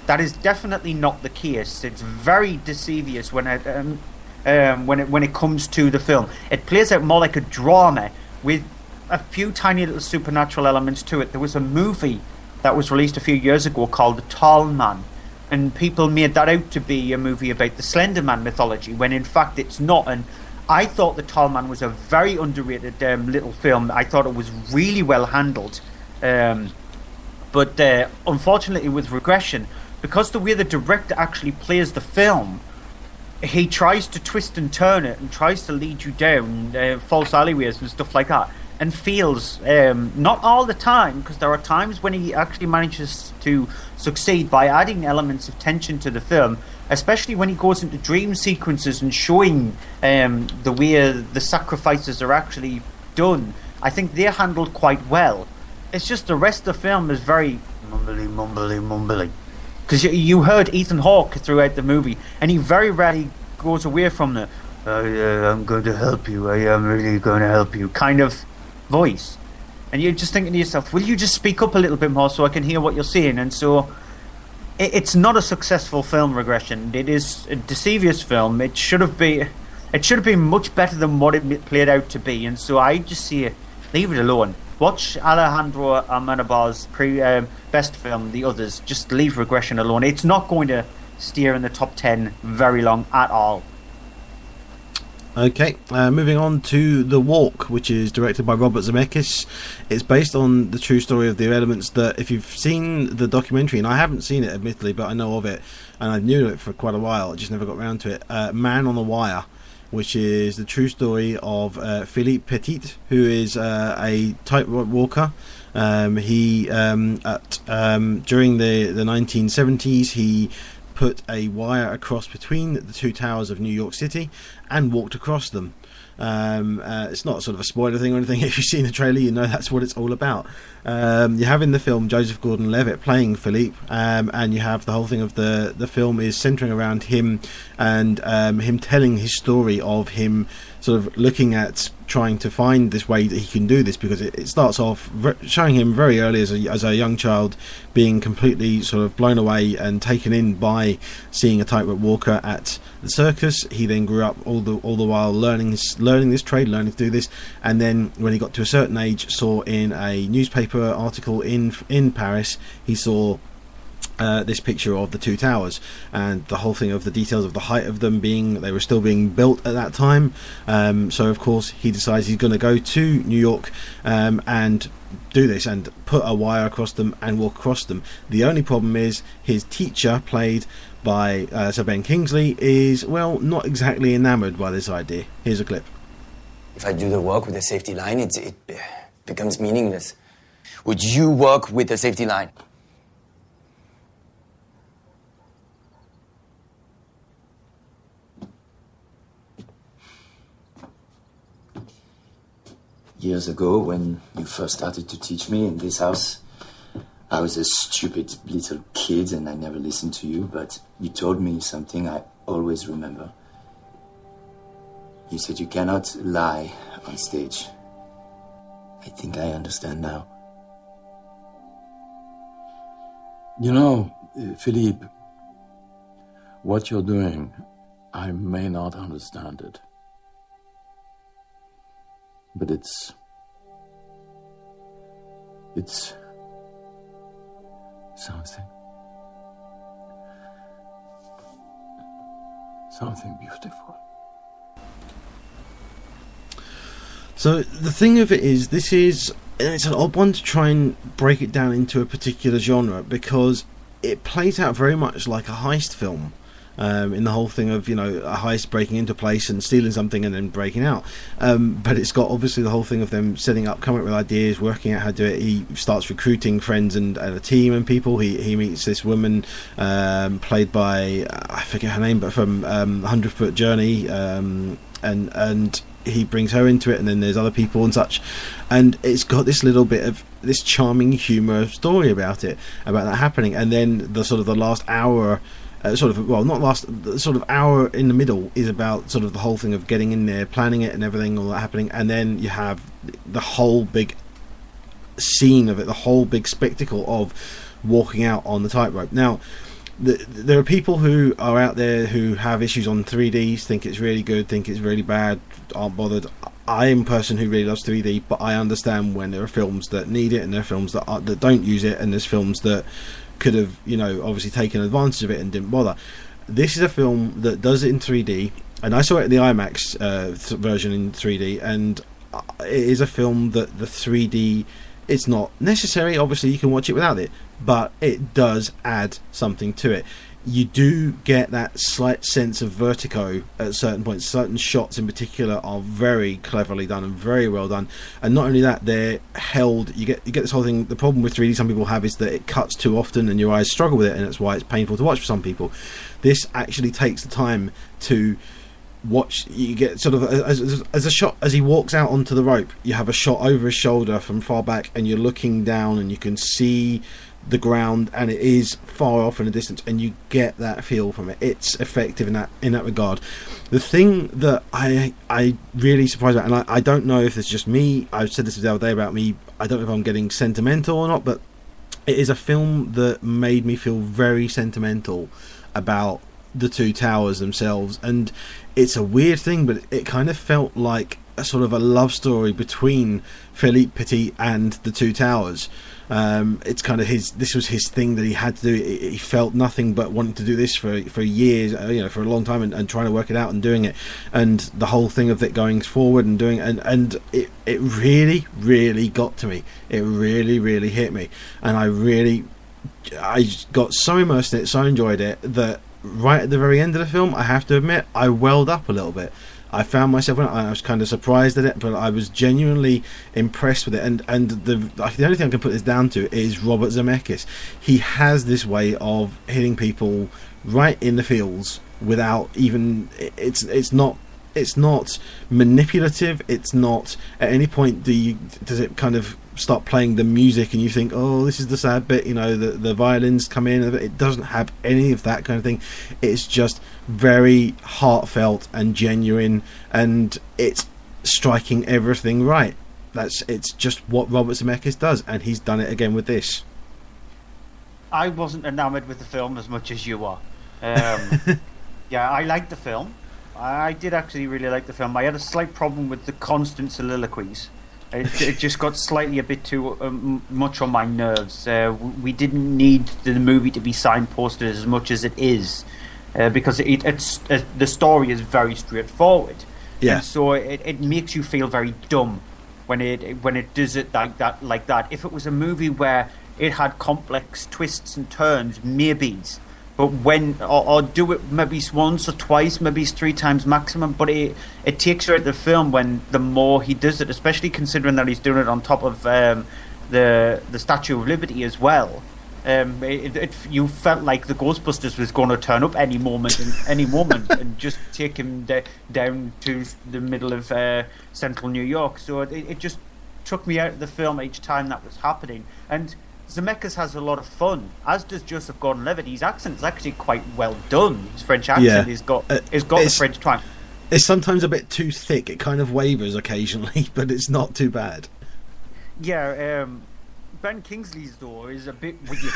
K: That is definitely not the case. It's very deceivious when it comes to the film. It plays out more like a drama with a few tiny little supernatural elements to it. There was a movie that was released a few years ago called The Tall Man, and people made that out to be a movie about the Slender Man mythology, when in fact it's not. And I thought The Tall Man was a very underrated little film. I thought it was really well handled. But unfortunately with Regression, because the way the director actually plays the film, he tries to twist and turn it and tries to lead you down false alleyways and stuff like that, and feels, not all the time, because there are times when he actually manages to succeed by adding elements of tension to the film, especially when he goes into dream sequences and showing the way the sacrifices are actually done. I think they're handled quite well. It's just the rest of the film is very mumbly. Because you heard Ethan Hawke throughout the movie, and he very rarely goes away from the I'm going to help you, I am really going to help you kind of voice. And you're just thinking to yourself, will you just speak up a little bit more so I can hear what you're saying? And so it's not a successful film, Regression. It is a deceivious film. It should have been much better than what it played out to be. And so I just say, leave it alone. Watch Alejandro Amenabar's best film, The Others. Just leave Regression alone. It's not going to steer in the top 10 very long at all.
J: Okay, moving on to The Walk, which is directed by Robert Zemeckis. It's based on the true story of the elements that, if you've seen the documentary, and I haven't seen it admittedly, but I know of it, and I knew it for quite a while, I just never got around to it, Man on the Wire, which is the true story of Philippe Petit, who is a tightrope walker. During the 1970s, he put a wire across between the two towers of New York City and walked across them. It's not sort of a spoiler thing or anything. If you've seen the trailer, you know that's what it's all about. You have in the film Joseph Gordon-Levitt playing Philippe, and you have the whole thing of the film is centering around him and him telling his story of him sort of looking at trying to find this way that he can do this, because it starts off showing him very early as a young child being completely sort of blown away and taken in by seeing a tightrope walker at the circus. He then grew up all the while learning this trade, learning to do this, and then when he got to a certain age, saw in a newspaper article in Paris, he saw this picture of the two towers, and the whole thing of the details of the height of them being they were still being built at that time. So of course he decides he's going to go to New York and do this and put a wire across them and walk across them. The only problem is his teacher, played by Sir Ben Kingsley, is, well, not exactly enamoured by this idea. Here's a clip.
G: If I do the work with a safety line, it becomes meaningless. Would you work with a safety line?
M: Years ago, when you first started to teach me in this house, I was a stupid little kid and I never listened to you, but you told me something I always remember. You said you cannot lie on stage. I think I understand now.
O: You know, Philippe, what you're doing, I may not understand it. But it's something beautiful.
J: So the thing of it is, it's an odd one to try and break it down into a particular genre, because it plays out very much like a heist film. In the whole thing of, you know, a heist breaking into place and stealing something and then breaking out, but it's got obviously the whole thing of them setting up, coming up with ideas, working out how to do it. He starts recruiting friends and a team and people. He meets this woman played by, I forget her name, but from 100 Foot Journey, and he brings her into it, and then there's other people and such, and it's got this little bit of this charming humour story about that happening. And then the sort of the last hour, sort of hour in the middle is about sort of the whole thing of getting in there, planning it and everything, all that happening. And then you have the whole big scene of it, the whole big spectacle of walking out on the tightrope. Now, there are people who are out there who have issues on 3D, think it's really good, think it's really bad, aren't bothered. I am a person who really loves 3D, but I understand when there are films that need it and there are films that don't use it, and there's films that could have, you know, obviously taken advantage of it and didn't bother. This is a film that does it in 3D, and I saw it in the IMAX version in 3D, and it is a film that the 3D, it's not necessary, obviously you can watch it without it, but it does add something to it. You do get that slight sense of vertigo at certain points. Certain shots in particular are very cleverly done and very well done, and not only that, they're held. You get this whole thing. The problem with 3D some people have is that it cuts too often and your eyes struggle with it, and that's why it's painful to watch for some people. This actually takes the time to watch. You get sort of as a shot as he walks out onto the rope, you have a shot over his shoulder from far back, and you're looking down and you can see the ground, and it is far off in the distance, and you get that feel from it. It's effective in that regard. The thing that I really surprised about, and I don't know if it's just me, I said this the other day about me, I don't know if I'm getting sentimental or not, but it is a film that made me feel very sentimental about the two towers themselves. And it's a weird thing, but it kind of felt like a sort of a love story between Philippe Petit and the two towers. It's kind of this was his thing that he had to do. He felt nothing but wanting to do this for years, for a long time, and trying to work it out and doing it, and the whole thing of it going forward and doing it, and it really, really got to me. It really, really hit me, and I got so immersed in it, so enjoyed it, that right at the very end of the film, I have to admit, I welled up a little bit. I found myself, I was kind of surprised at it, but I was genuinely impressed with it. And the only thing I can put this down to is Robert Zemeckis. He has this way of hitting people right in the feels without even, it's not manipulative. It's not at any point does it kind of start playing the music and you think, oh, this is the sad bit, the violins come in. It doesn't have any of that kind of thing. It's just very heartfelt and genuine, and it's striking everything right. It's just what Robert Zemeckis does, and he's done it again with this.
K: I wasn't enamoured with the film as much as you are. Yeah, I liked the film. I did actually really like the film. I had a slight problem with the constant soliloquies. It just got slightly a bit too much on my nerves. We didn't need the movie to be signposted as much as it is, because the story is very straightforward.
J: Yeah.
K: And so it makes you feel very dumb when it does it like that. If it was a movie where it had complex twists and turns, maybes. But or do it maybe once or twice, maybe 3 times maximum. But it takes you out of the film when the more he does it, especially considering that he's doing it on top of the Statue of Liberty as well. You felt like the Ghostbusters was going to turn up any moment, and just take him down to the middle of central New York. So it just took me out of the film each time that was happening. And Zemeckis has a lot of fun, as does Joseph Gordon-Levitt. His accent is actually quite well done. His French accent has got the French twang.
J: It's sometimes a bit too thick. It kind of wavers occasionally, but it's not too bad.
K: Yeah, Ben Kingsley's though is a bit weird.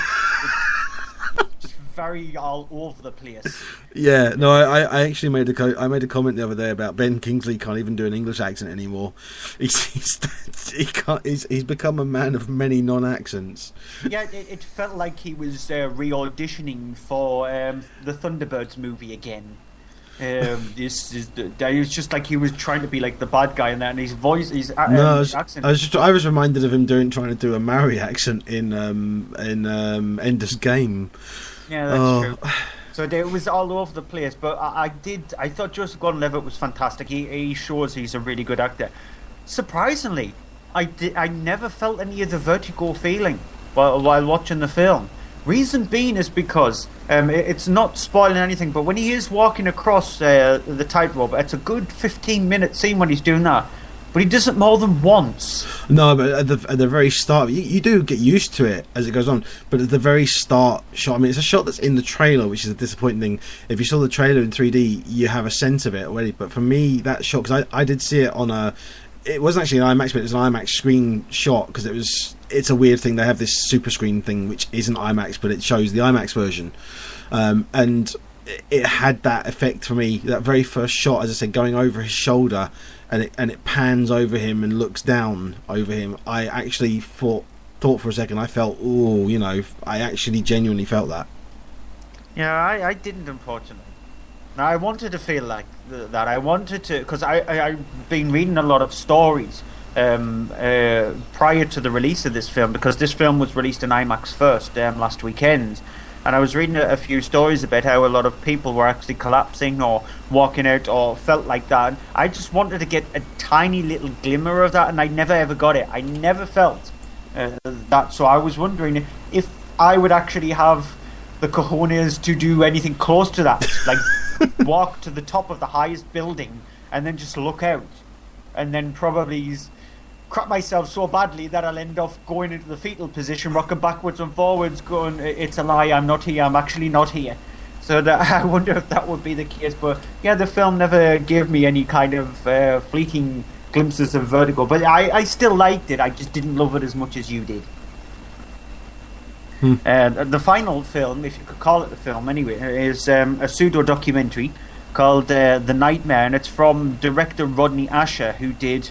K: Just very all over the place.
J: Yeah, no, I actually made a comment the other day about Ben Kingsley can't even do an English accent anymore. He's become a man of many non-accents.
K: Yeah, it felt like he was re-auditioning for the Thunderbirds movie again. It was just like he was trying to be like the bad guy in that, and his voice, accent.
J: I was reminded of him trying to do a Maori accent in Ender's Game.
K: Yeah, that's true. So it was all over the place, but I thought Joseph Gordon-Levitt was fantastic. He shows he's a really good actor. Surprisingly, I never felt any of the vertigo feeling while watching the film. Reason being is because it's not spoiling anything, but when he is walking across the tightrope, it's a good 15-minute scene when he's doing that. But he does it more than once. No, but
J: at the very start, you do get used to it as it goes on. But at the very start shot, I mean, it's a shot that's in the trailer, which is a disappointing thing. If you saw the trailer in 3D, you have a sense of it already. But for me, that shot, because I did see it on it wasn't actually an IMAX, but it was an IMAX screen shot, because it's a weird thing. They have this super screen thing, which isn't IMAX, but it shows the IMAX version. And it had that effect for me. That very first shot, as I said, going over his shoulder, and it pans over him and looks down over him. I actually thought for a second. I felt, I actually genuinely felt that.
K: Yeah, I didn't, unfortunately. Now, I wanted to feel like that. I wanted to, because I've been reading a lot of stories prior to the release of this film, because this film was released in IMAX first last weekend. And I was reading a few stories about how a lot of people were actually collapsing or walking out or felt like that. And I just wanted to get a tiny little glimmer of that, and I never ever got it. I never felt that. So I was wondering if I would actually have the cojones to do anything close to that. Like walk to the top of the highest building and then just look out. And then probably crap myself so badly that I'll end up going into the fetal position, rocking backwards and forwards, going, it's a lie, I'm not here, I'm actually not here. So that, I wonder if that would be the case. But yeah, the film never gave me any kind of fleeting glimpses of vertigo. But I still liked it, I just didn't love it as much as you did. The final film, if you could call it the film anyway, is a pseudo-documentary called The Nightmare, and it's from director Rodney Asher, who did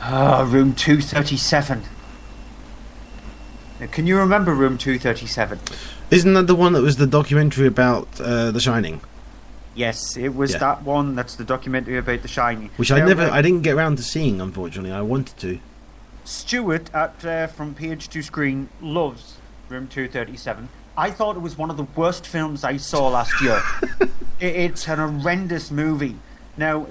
K: Room 237. Can you remember Room 237?
J: Isn't that the one that was the documentary about The Shining?
K: Yes, it was that one. That's the documentary about The Shining,
J: which I didn't get around to seeing, unfortunately. I wanted to.
K: Stuart at From Page to Screen loves Room 237. I thought it was one of the worst films I saw last year. It's an horrendous movie. Now,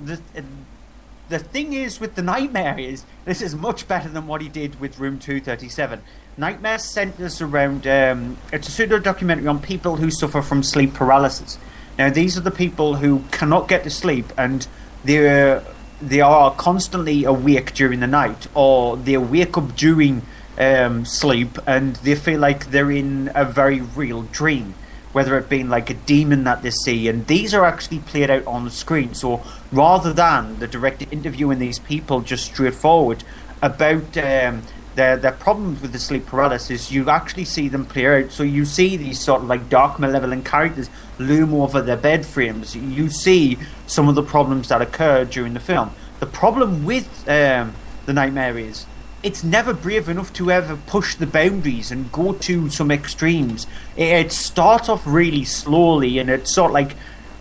K: the thing is with The Nightmare is this is much better than what he did with Room 237. Nightmare centers around it's a pseudo documentary on people who suffer from sleep paralysis. Now, these are the people who cannot get to sleep, and they are constantly awake during the night, or they wake up during sleep and they feel like they're in a very real dream, whether it being like a demon that they see, and these are actually played out on the screen. So rather than the director interviewing these people just straightforward about their problems with the sleep paralysis, you actually see them play out. So you see these sort of like dark malevolent characters loom over their bed frames. You see some of the problems that occur during the film. The problem with The Nightmare is it's never brave enough to ever push the boundaries and go to some extremes. It starts off really slowly, and it sort of like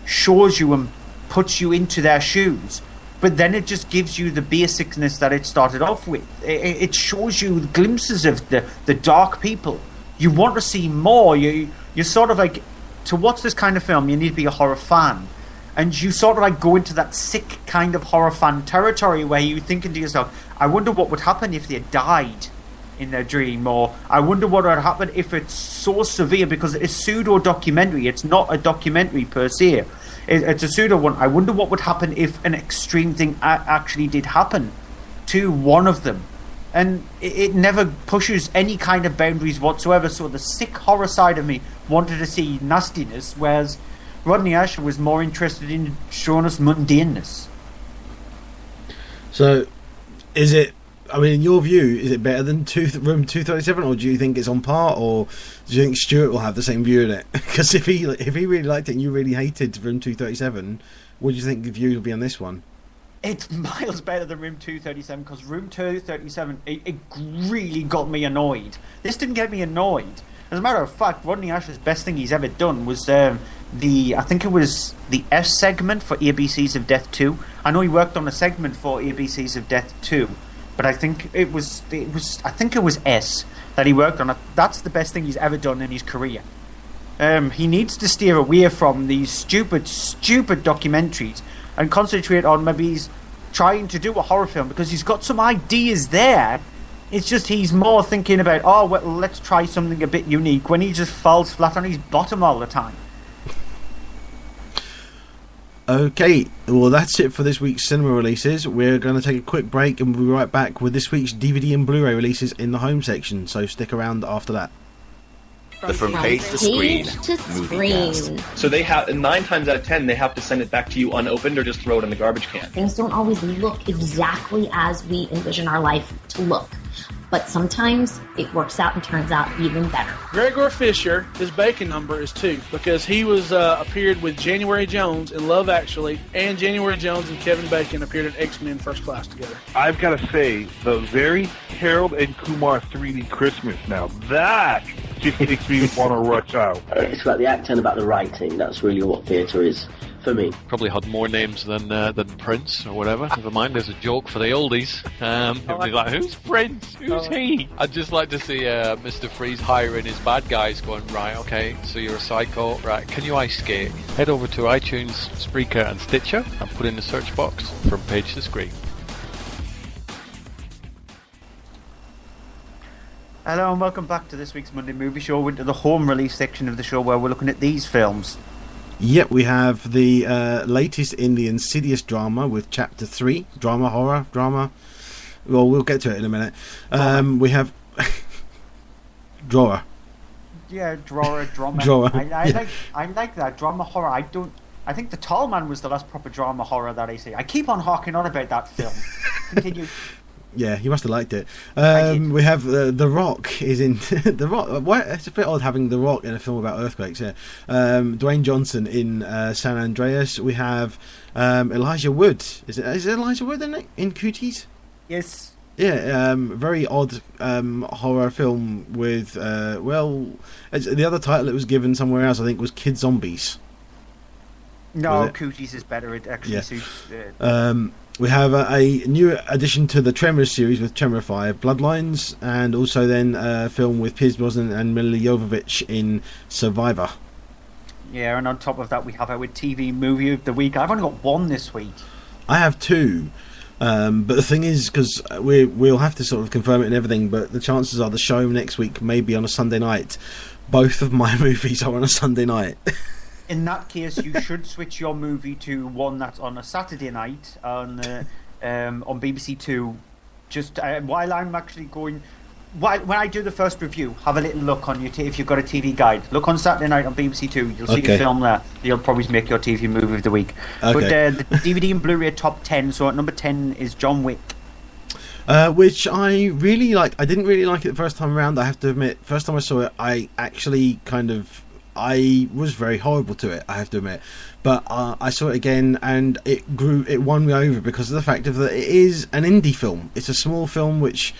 K: shows you and puts you into their shoes, but then it just gives you the basicness that it started off with. It shows you glimpses of the dark people. You want to see more. You're sort of like, to watch this kind of film, you need to be a horror fan. And you sort of like go into that sick kind of horror fan territory where you're thinking to yourself, I wonder what would happen if they died in their dream, or I wonder what would happen if it's so severe, because it's pseudo-documentary. It's not a documentary per se. It's a pseudo one. I wonder what would happen if an extreme thing actually did happen to one of them. And it never pushes any kind of boundaries whatsoever. So the sick horror side of me wanted to see nastiness, whereas Rodney Asher was more interested in showing us mundaneness.
J: So, is it, I mean, in your view, is it better than Room 237, or do you think it's on par, or do you think Stuart will have the same view in it? Because if he really liked it and you really hated Room 237, what do you think the view will be on this one?
K: It's miles better than Room 237, because Room 237, it really got me annoyed. This didn't get me annoyed. As a matter of fact, Rodney Asher's best thing he's ever done was I think it was the S segment for ABCs of Death 2. I know he worked on a segment for ABCs of Death 2, but I think it was S that he worked on. That's the best thing he's ever done in his career. He needs to steer away from these stupid documentaries and concentrate on maybe he's trying to do a horror film, because he's got some ideas there. It's just he's more thinking about, oh, well, let's try something a bit unique, when he just falls flat on his bottom all the time.
J: Okay, well, that's it for this week's cinema releases. We're going to take a quick break and we'll be right back with this week's DVD and Blu-ray releases in the home section, so stick around after that.
P: The From Page to Screen Moviecast. So they have, 9 times out of 10, they have to send it back to you unopened or just throw it in the garbage can.
Q: Things don't always look exactly as we envision our life to look, but sometimes it works out and turns out even better.
R: Gregor Fisher, his bacon number is 2, because he was appeared with January Jones in Love Actually, and January Jones and Kevin Bacon appeared in X-Men First Class together.
S: I've got to say, the very Harold and Kumar 3D Christmas, now that just makes me want to rush out.
T: It's about the acting, about the writing. That's really what theatre is for me.
U: Probably had more names than Prince or whatever. Never mind, there's a joke for the oldies. It'll be like, who's Prince? Who's he? I'd just like to see Mr. Freeze hiring his bad guys, going, right, okay, so you're a psycho, right, can you ice skate? Head over to iTunes, Spreaker and Stitcher and put in the search box From Page to Screen.
K: Hello and welcome back to this week's Monday Movie Show. We're into the home release section of the show where we're looking at these films.
J: Yep, we have the latest in the Insidious drama with Chapter 3. Horror. Well, we'll get to it in a minute. We have... Drawer.
K: Yeah, drama.
J: Drawer.
K: I like that. Drama horror. I think The Tall Man was the last proper drama horror that I see. I keep on harking on about that film. Continue.
J: Yeah, you must have liked it. We have The Rock is in The Rock. It's a bit odd having The Rock in a film about earthquakes. Yeah, Dwayne Johnson in San Andreas. We have Elijah Wood. Is it Elijah Wood in Cooties?
K: Yes.
J: Yeah, very odd horror film with the other title it was given somewhere else I think was Kid Zombies.
K: No, Cooties is better. It actually suits.
J: We have a new addition to the Tremors series with Tremor 5, Bloodlines, and also then a film with Pierce Brosnan and Milla Jovovich in Survivor.
K: Yeah, and on top of that, we have our TV movie of the week. I've only got one this week.
J: I have two. But the thing is, because we'll have to sort of confirm it and everything, but the chances are the show next week may be on a Sunday night. Both of my movies are on a Sunday night.
K: In that case, you should switch your movie to one that's on a Saturday night on BBC Two. Just while I'm actually going... When I do the first review, have a little look on your if you've got a TV guide. Look on Saturday night on BBC Two. You'll see the film there. You'll probably make your TV movie of the week.
J: Okay.
K: But the DVD and Blu-ray top 10. So at number 10 is John Wick.
J: Which I really like. I didn't really like it the first time around, I have to admit. First time I saw it, I actually I was very horrible to it, I have to admit. But I saw it again, and it won me over because of the fact of that it is an indie film. It's a small film which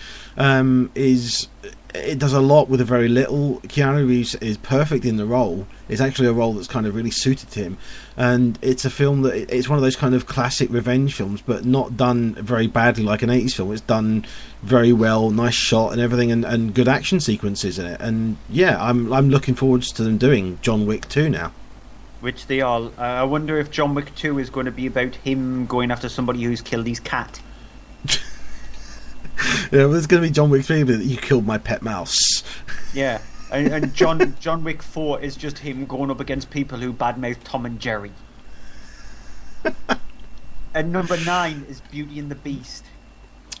J: it does a lot with a very little. Keanu Reeves is perfect in the role. It's actually a role that's kind of really suited to him, and it's a film that it's one of those kind of classic revenge films, but not done very badly like an 80s film. It's done very well, nice shot and everything, and good action sequences in it. And yeah, I'm looking forward to them doing John Wick 2 now.
K: Which they are. I wonder if John Wick 2 is going to be about him going after somebody who's killed his cat.
J: Yeah, well, it's going to be John Wick 3, but you killed my pet mouse.
K: Yeah, and John Wick 4 is just him going up against people who badmouth Tom and Jerry. And number 9 is Beauty and the Beast.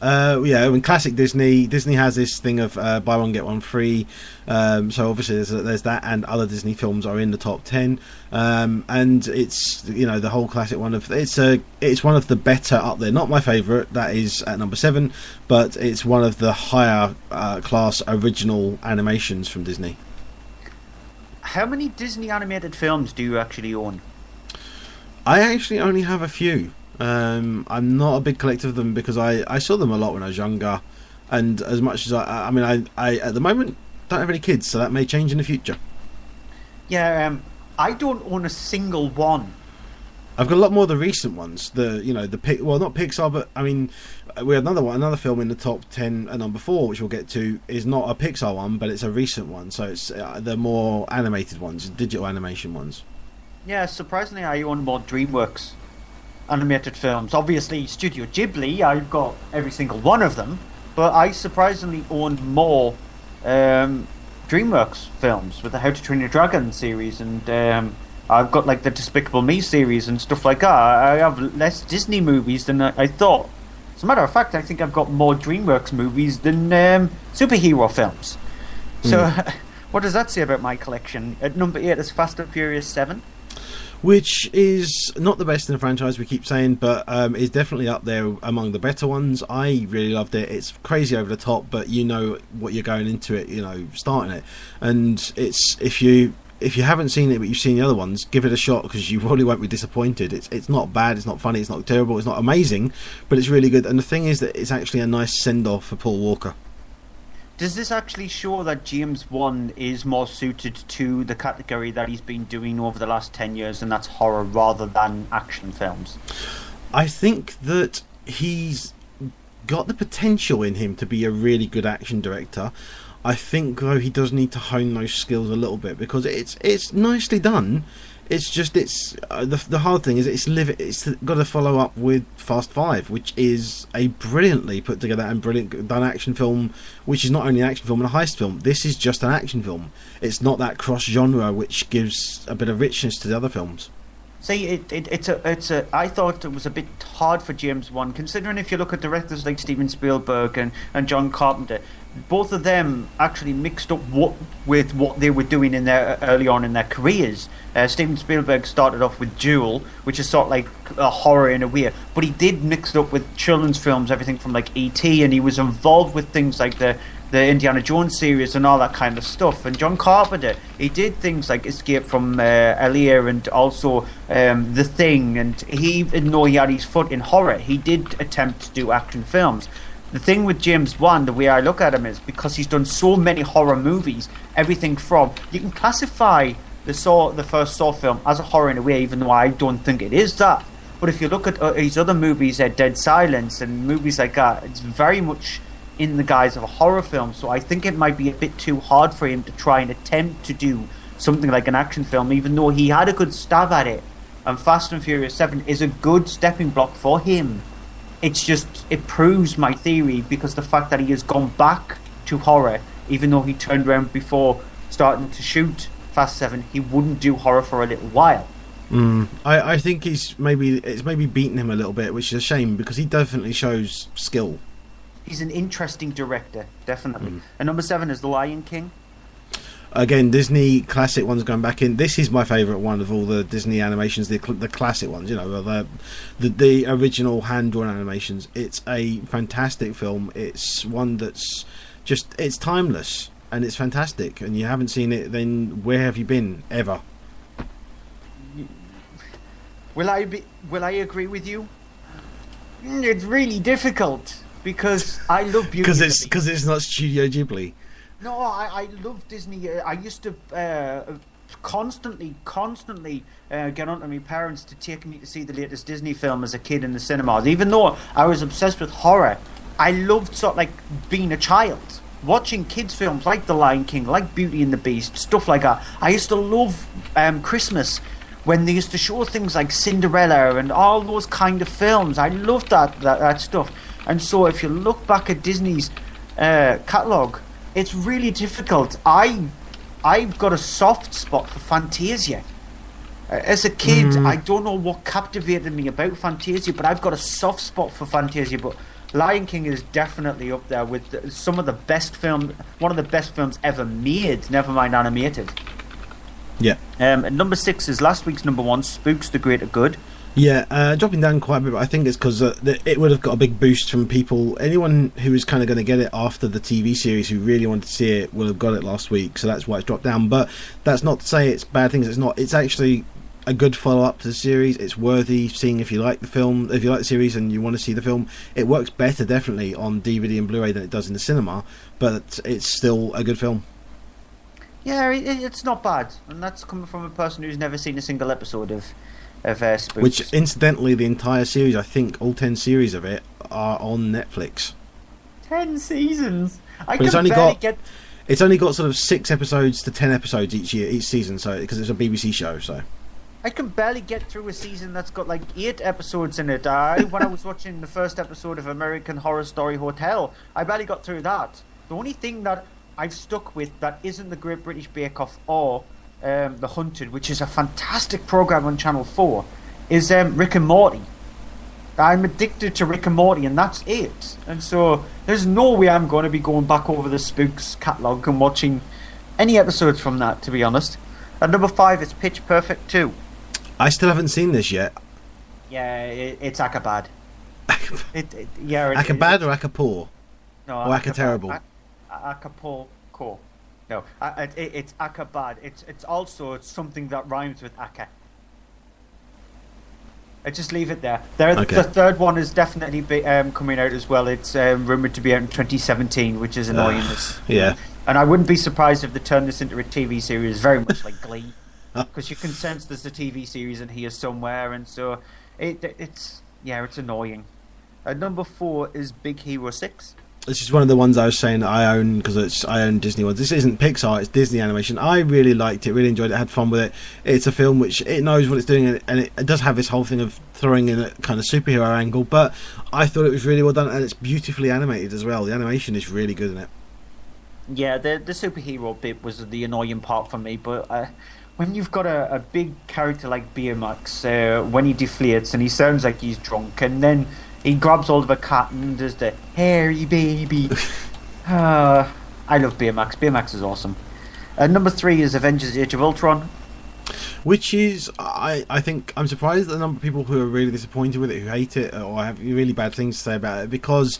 J: Yeah, in classic Disney has this thing of buy one get one free. So obviously there's that, and other Disney films are in the top 10. And it's the whole classic one of it's one of the better up there. Not my favourite, that is at number 7, but it's one of the higher class original animations from Disney.
K: How many Disney animated films do you actually own?
J: I actually only have a few. I'm not a big collector of them because I saw them a lot when I was younger, and as much as I at the moment don't have any kids, so that may change in the future. Yeah,
K: I don't own a single one.
J: I've got a lot more of the recent ones. Not Pixar, but I mean, we had another film in the top 10 at number 4, which we'll get to, is not a Pixar one, but it's a recent one. So it's the more animated ones, digital animation ones.
K: Yeah, surprisingly, I own more DreamWorks animated films. Obviously, Studio Ghibli, I've got every single one of them, but I surprisingly own more DreamWorks films with the How to Train Your Dragon series, and I've got like the Despicable Me series and stuff like that. I have less Disney movies than I thought. As a matter of fact, I think I've got more DreamWorks movies than superhero films. So what does that say about my collection? At number 8 is Fast and Furious 7.
J: Which is not the best in the franchise, we keep saying, but is definitely up there among the better ones. I really loved it. It's crazy over the top, but you know what you're going into it, starting it. And it's if you haven't seen it but you've seen the other ones, give it a shot because you probably won't be disappointed. It's not bad, it's not funny, it's not terrible, it's not amazing, but it's really good. And the thing is that it's actually a nice send-off for Paul Walker.
K: Does this actually show that James Wan is more suited to the category that he's been doing over the last 10 years, and that's horror rather than action films?
J: I think that he's got the potential in him to be a really good action director. I think, though, he does need to hone those skills a little bit because it's nicely done. It's just the hard thing is it's got to follow up with Fast 5, which is a brilliantly put together and brilliant done action film, which is not only an action film and a heist film. This is just an action film. It's not that cross genre which gives a bit of richness to the other films.
K: See, I thought it was a bit hard for James Wan, considering if you look at directors like Steven Spielberg and John Carpenter, both of them actually mixed up with what they were doing early on in their careers. Steven Spielberg started off with Duel, which is sort of like a horror in a way, but he did mix it up with children's films, everything from like E.T., and he was involved with things like the Indiana Jones series and all that kind of stuff. And John Carpenter, he did things like Escape from L.A. and also The Thing, and even though he had his foot in horror, he did attempt to do action films. The thing with James Wan, the way I look at him, is because he's done so many horror movies, everything from... You can classify the first Saw film as a horror in a way, even though I don't think it is that. But if you look at his other movies, Dead Silence and movies like that, it's very much in the guise of a horror film. So I think it might be a bit too hard for him to try and attempt to do something like an action film, even though he had a good stab at it. And Fast and Furious 7 is a good stepping block for him. It's just, it proves my theory, because the fact that he has gone back to horror, even though he turned around before starting to shoot Fast 7, he wouldn't do horror for a little while.
J: I think it's maybe beaten him a little bit, which is a shame, because he definitely shows skill.
K: He's an interesting director, definitely. And number 7 is The Lion King.
J: Again, Disney classic ones going back in. This is my favourite one of all the Disney animations, the classic ones, you know, the original hand-drawn animations. It's a fantastic film. It's one that's just, it's timeless, and it's fantastic. And you haven't seen it, then where have you been, ever?
K: Will I agree with you? It's really difficult, because I love Beauty and the Beast.
J: Because it's not Studio Ghibli.
K: No, I love Disney. I used to constantly get onto my parents to take me to see the latest Disney film as a kid in the cinemas. Even though I was obsessed with horror, I loved sort of like being a child, watching kids' films like The Lion King, like Beauty and the Beast, stuff like that. I used to love Christmas, when they used to show things like Cinderella and all those kind of films. I loved that stuff. And so if you look back at Disney's catalogue, it's really difficult. I've got a soft spot for Fantasia. As a kid, I don't know what captivated me about Fantasia, but I've got a soft spot for Fantasia. But Lion King is definitely up there with some of the best film, one of the best films ever made, never mind animated.
J: Yeah.
K: And number 6 is last week's number 1, Spooks the Greater Good.
J: Yeah, dropping down quite a bit, but I think it's because it would have got a big boost from people. Anyone who was kind of going to get it after the TV series, who really wanted to see it, will have got it last week, so that's why it's dropped down. But that's not to say it's bad things. It's not. It's actually a good follow-up to the series. It's worthy seeing if you like the film, if you like the series and you want to see the film. It works better, definitely, on DVD and Blu-ray than it does in the cinema, but it's still a good film.
K: Yeah, it's not bad, and that's coming from a person who's never seen a single episode of Spooks.
J: Which, incidentally, the entire series, I think all 10 series of it, are on Netflix.
K: 10 seasons?
J: It's only got sort of 6 episodes to 10 episodes each season, so because it's a BBC show, so.
K: I can barely get through a season that's got like 8 episodes in it. When I was watching the first episode of American Horror Story Hotel, I barely got through that. The only thing that I've stuck with that isn't the Great British Bake Off or The Hunted, which is a fantastic program on Channel 4, is Rick and Morty. I'm addicted to Rick and Morty, and that's it. And so there's no way I'm going to be going back over the Spooks catalogue and watching any episodes from that, to be honest. At number 5 is Pitch Perfect 2.
J: I still haven't seen this yet.
K: Yeah, it's Akabad.
J: Akabad or Akapoor?
K: No,
J: or Akaterrible?
K: Acapulco. No, it's Akabad. It's also something that rhymes with Aka. I just leave it there.
J: Okay.
K: The third one is definitely coming out as well. It's rumoured to be out in 2017, which is annoying.
J: Yeah.
K: And I wouldn't be surprised if they turn this into a TV series, very much like Glee, because you can sense there's a TV series in here somewhere, and so it's annoying. Number 4 is Big Hero 6.
J: This is one of the ones I was saying that I own because I own Disney ones. This isn't Pixar, it's Disney animation. I really liked it, really enjoyed it, had fun with it. It's a film which it knows what it's doing, and it does have this whole thing of throwing in a kind of superhero angle, but I thought it was really well done, and it's beautifully animated as well. The animation is really good in it.
K: Yeah, the superhero bit was the annoying part for me, but when you've got a big character like Baymax, when he deflates and he sounds like he's drunk, and then he grabs hold of a cat and does the hairy baby. I love Baymax. Baymax is awesome. Number 3 is Avengers Age of Ultron.
J: Which is, I think, I'm surprised at the number of people who are really disappointed with it, who hate it, or have really bad things to say about it, because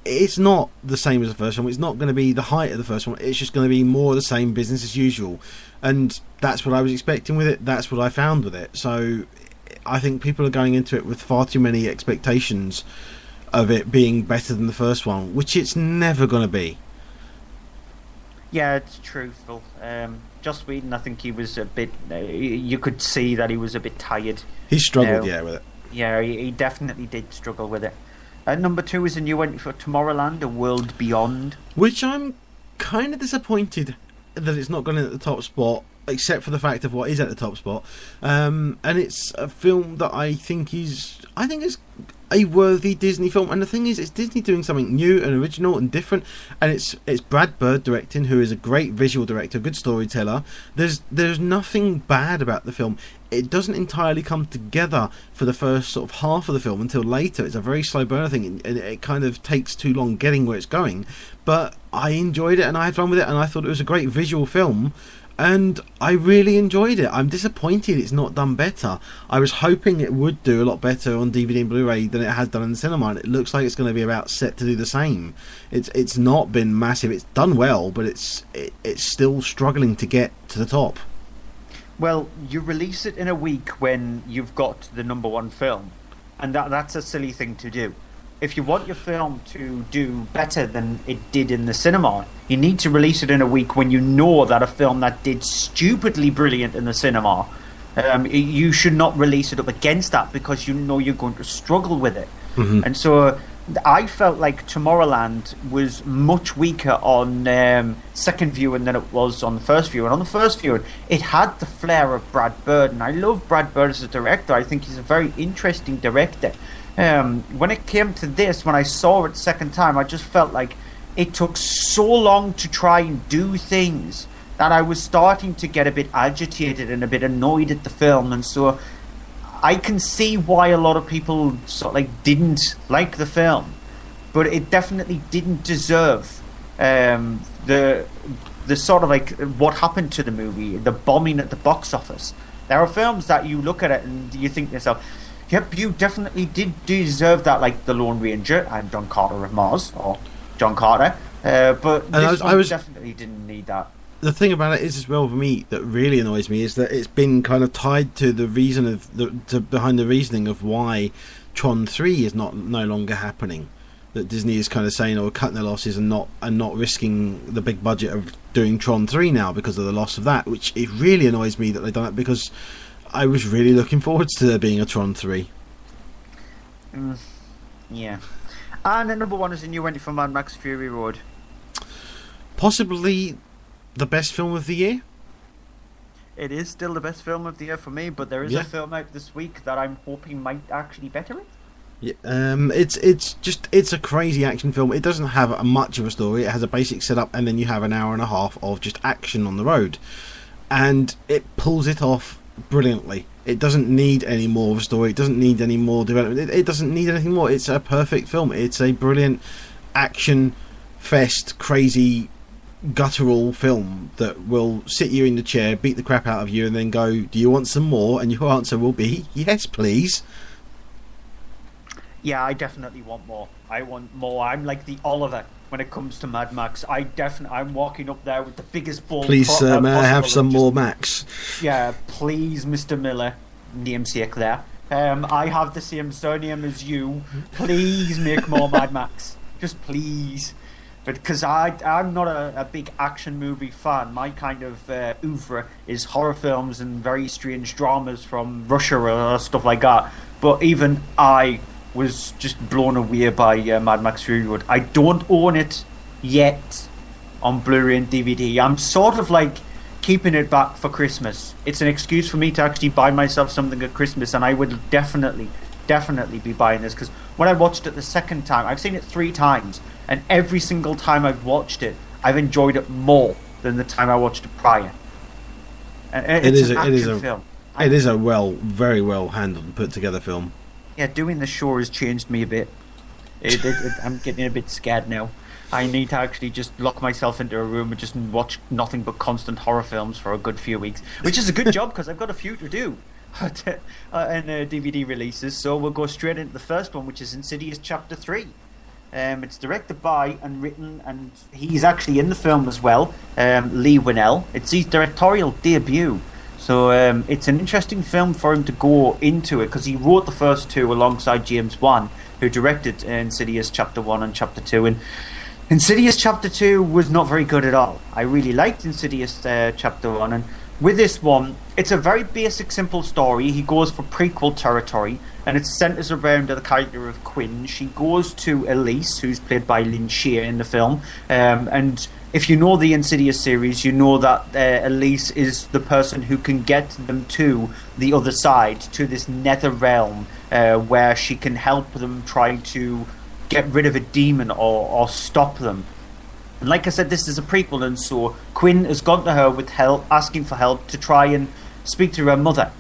J: it's not the same as the first one. It's not going to be the height of the first one. It's just going to be more of the same, business as usual. And that's what I was expecting with it. That's what I found with it. So I think people are going into it with far too many expectations of it being better than the first one, which it's never going to be.
K: Yeah, it's truthful. Joss Whedon, I think he was a bit... you could see that he was a bit tired.
J: He struggled, with it.
K: Yeah, he definitely did struggle with it. Number 2 is a new entry for Tomorrowland, A World Beyond.
J: Which I'm kind of disappointed that it's not gone in at the top spot, except for the fact of what is at the top spot. And it's a film that I think is a worthy Disney film. And the thing is, it's Disney doing something new and original and different. And it's Brad Bird directing, who is a great visual director, good storyteller. There's nothing bad about the film. It doesn't entirely come together for the first sort of half of the film until later. It's a very slow burner thing, and it kind of takes too long getting where it's going. But I enjoyed it, and I had fun with it, and I thought it was a great visual film. And I really enjoyed it. I'm disappointed it's not done better. I was hoping it would do a lot better on DVD and Blu-ray than it has done in the cinema, and it looks like it's going to be about set to do the same. It's not been massive. It's done well, but it's still struggling to get to the top.
K: Well, you release it in a week when you've got the number one film, and that's a silly thing to do. If you want your film to do better than it did in the cinema, you need to release it in a week when you know that a film that did stupidly brilliant in the cinema, you should not release it up against that, because you know you're going to struggle with it. Mm-hmm. And so I felt like Tomorrowland was much weaker on second viewing than it was on the first viewing. On the first viewing, it had the flair of Brad Bird, and I love Brad Bird as a director. I think he's a very interesting director. When it came to this, when I saw it second time, I just felt like it took so long to try and do things that I was starting to get a bit agitated and a bit annoyed at the film. And so I can see why a lot of people sort of like didn't like the film, but it definitely didn't deserve the sort of like what happened to the movie, the bombing at the box office. There are films that you look at it and you think to yourself, yep, you definitely did deserve that, like The Lone Ranger and John Carter of Mars, or John Carter, but this one definitely didn't need that.
J: The thing about it is, as well, for me, that really annoys me is that it's been kind of tied to the reason of behind the reasoning of why Tron 3 is no longer happening. That Disney is kind of saying, "Oh, we're cutting their losses and not risking the big budget of doing Tron 3 now because of the loss of that," which it really annoys me that they've done it, because I was really looking forward to there being a Tron 3.
K: Yeah. And the number one is a new entry for Mad Max Fury Road.
J: Possibly the best film of the year?
K: It is still the best film of the year for me, but there is a film out this week that I'm hoping might actually better it.
J: Yeah, it's a crazy action film. It doesn't have much of a story. It has a basic setup, and then you have an hour and a half of just action on the road, and it pulls it off brilliantly. It doesn't need any more of a story. It doesn't need any more development. It doesn't need anything more. It's a perfect film. It's a brilliant action fest, crazy guttural film that will sit you in the chair, beat the crap out of you, and then go, "Do you want some more?" And your answer will be, "Yes, please."
K: Yeah, I definitely want more. I want more. I'm like the Oliver when it comes to Mad Max. I'm walking up there with the biggest ball.
J: Please, sir, may I have some more Max?
K: Yeah, please, Mr. Miller, namesake there. I have the same surname as you. Please make more Mad Max. Just please. But because I'm not a big action movie fan. My kind of oeuvre is horror films and very strange dramas from Russia or stuff like that. But even I was just blown away by Mad Max Fury Road. I don't own it yet on Blu-ray and DVD. I'm sort of like keeping it back for Christmas. It's an excuse for me to actually buy myself something at Christmas, and I would definitely be buying this, because when I watched it the second time, I've seen it 3 times, and every single time I've watched it, I've enjoyed it more than the time I watched it prior. And it is a film.
J: It is a very well handled and put together film.
K: Yeah, doing the show has changed me a bit. I'm getting a bit scared now. I need to actually just lock myself into a room and just watch nothing but constant horror films for a good few weeks, which is a good job because I've got a few to do in DVD releases. So we'll go straight into the first one, which is Insidious Chapter 3. It's directed by and written, and he's actually in the film as well, Leigh Whannell. It's his directorial debut. So it's an interesting film for him to go into it, because he wrote the first 2 alongside James Wan, who directed Insidious Chapter 1 and Chapter 2. And Insidious Chapter 2 was not very good at all. I really liked Insidious Chapter 1. And with this one, it's a very basic, simple story. He goes for prequel territory, and it centres around the character of Quinn. She goes to Elise, who's played by Lynn Shear in the film, and if you know the Insidious series, you know that Elise is the person who can get them to the other side, to this nether realm, where she can help them try to get rid of a demon or stop them. And like I said, this is a prequel, and so Quinn has gone to her with help, asking for help to try and speak to her mother.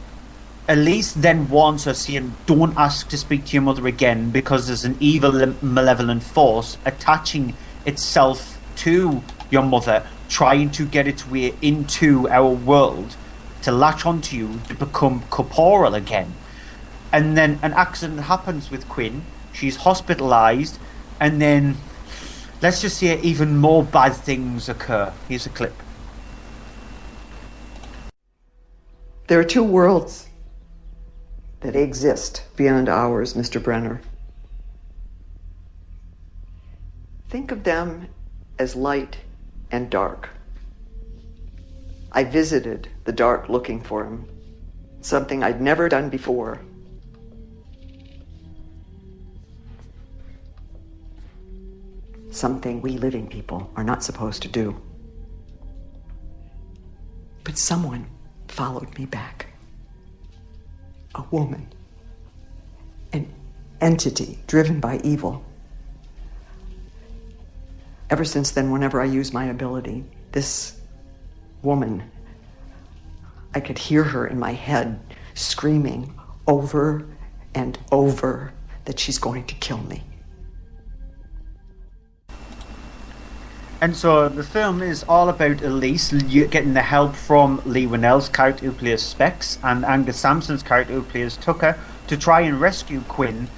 K: Elise then warns her, saying, don't ask to speak to your mother again, because there's an evil, malevolent force attaching itself to your mother, trying to get its way into our world, to latch onto you, to become corporeal again. And then an accident happens with Quinn. She's hospitalised, and then, let's just say, even more bad things occur. Here's a clip.
B: There are two worlds that exist beyond ours, Mr. Brenner. Think of them as light and dark. I visited the dark looking for him, something I'd never done before. Something we living people are not supposed to do. But someone followed me back. A woman. An entity driven by evil. Ever since then, whenever I use my ability, this woman, I could hear her in my head screaming over and over that she's going to kill me.
K: And so the film is all about Elise getting the help from Lee Winnell's character who plays Specs and Angus Sampson's character who plays Tucker to try and rescue Quinn,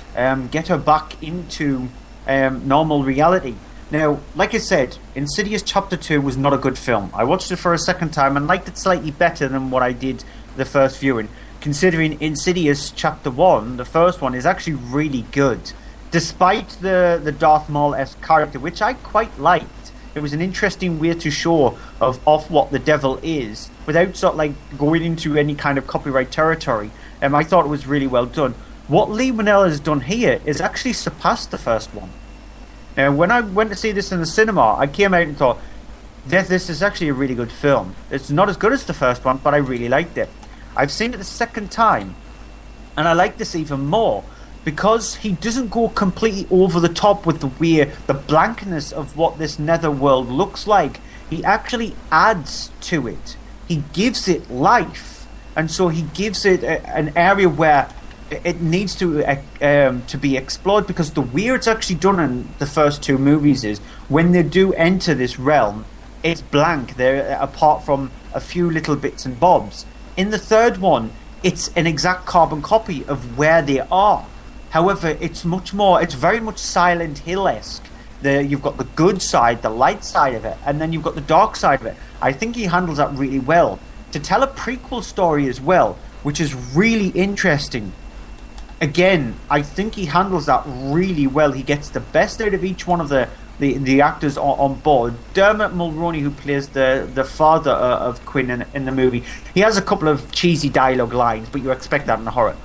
K: get her back into normal reality. Now, like I said, Insidious Chapter 2 was not a good film. I watched it for a second time and liked it slightly better than what I did the first viewing. Considering Insidious Chapter 1, the first one, is actually really good. Despite the Darth Maul-esque character, which I quite liked. It was an interesting way to show of what the devil is without sort of like going into any kind of copyright territory. I thought it was really well done. What Lee Winnell has done here is actually surpassed the first one. Now, when I went to see this in the cinema, I came out and thought, this is actually a really good film. It's not as good as the first one, but I really liked it. I've seen it the second time, and I like this even more. Because he doesn't go completely over the top with the blankness of what this netherworld looks like. He actually adds to it. He gives it life, and so he gives it an area where it needs to be explored. Because the way it's actually done in the first two movies is when they do enter this realm, it's blank. They're apart from a few little bits and bobs. In the third one, it's an exact carbon copy of where they are. However, it's very much Silent Hill-esque. You've got the good side, the light side of it, and then you've got the dark side of it. I think he handles that really well. To tell a prequel story as well, which is really interesting. Again, I think he handles that really well. He gets the best out of each one of the actors on board. Dermot Mulroney, who plays the father of Quinn in the movie, he has a couple of cheesy dialogue lines, but you expect that in a horror.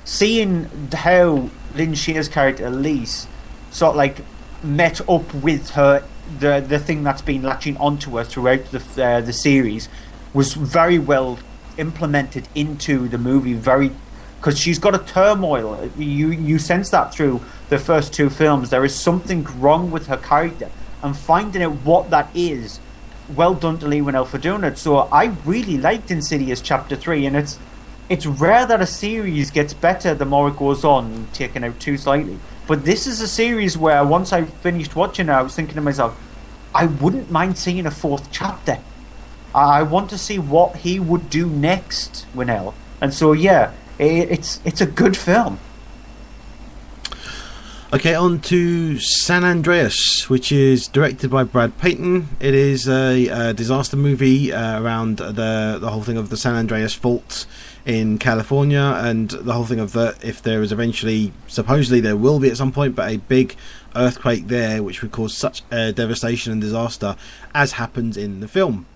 K: Seeing how Lynn Shear's character Elise sort of like met up with her, the thing that's been latching onto her throughout the series, was very well implemented into the movie. Because she's got a turmoil. You sense that through the first two films. There is something wrong with her character, and finding out what that is, well done to Lee Winnell for doing it. So I really liked Insidious Chapter 3, and it's rare that a series gets better the more it goes on, taken out too slightly. But this is a series where once I finished watching it, I was thinking to myself, I wouldn't mind seeing a fourth chapter. I want to see what he would do next, Winnell. And so, yeah, it's a good film.
J: Okay, on to San Andreas, which is directed by Brad Peyton. It is a disaster movie around the whole thing of the San Andreas fault in California, and the whole thing of if there is eventually, supposedly there will be at some point, but a big earthquake there which would cause such devastation and disaster as happens in the film.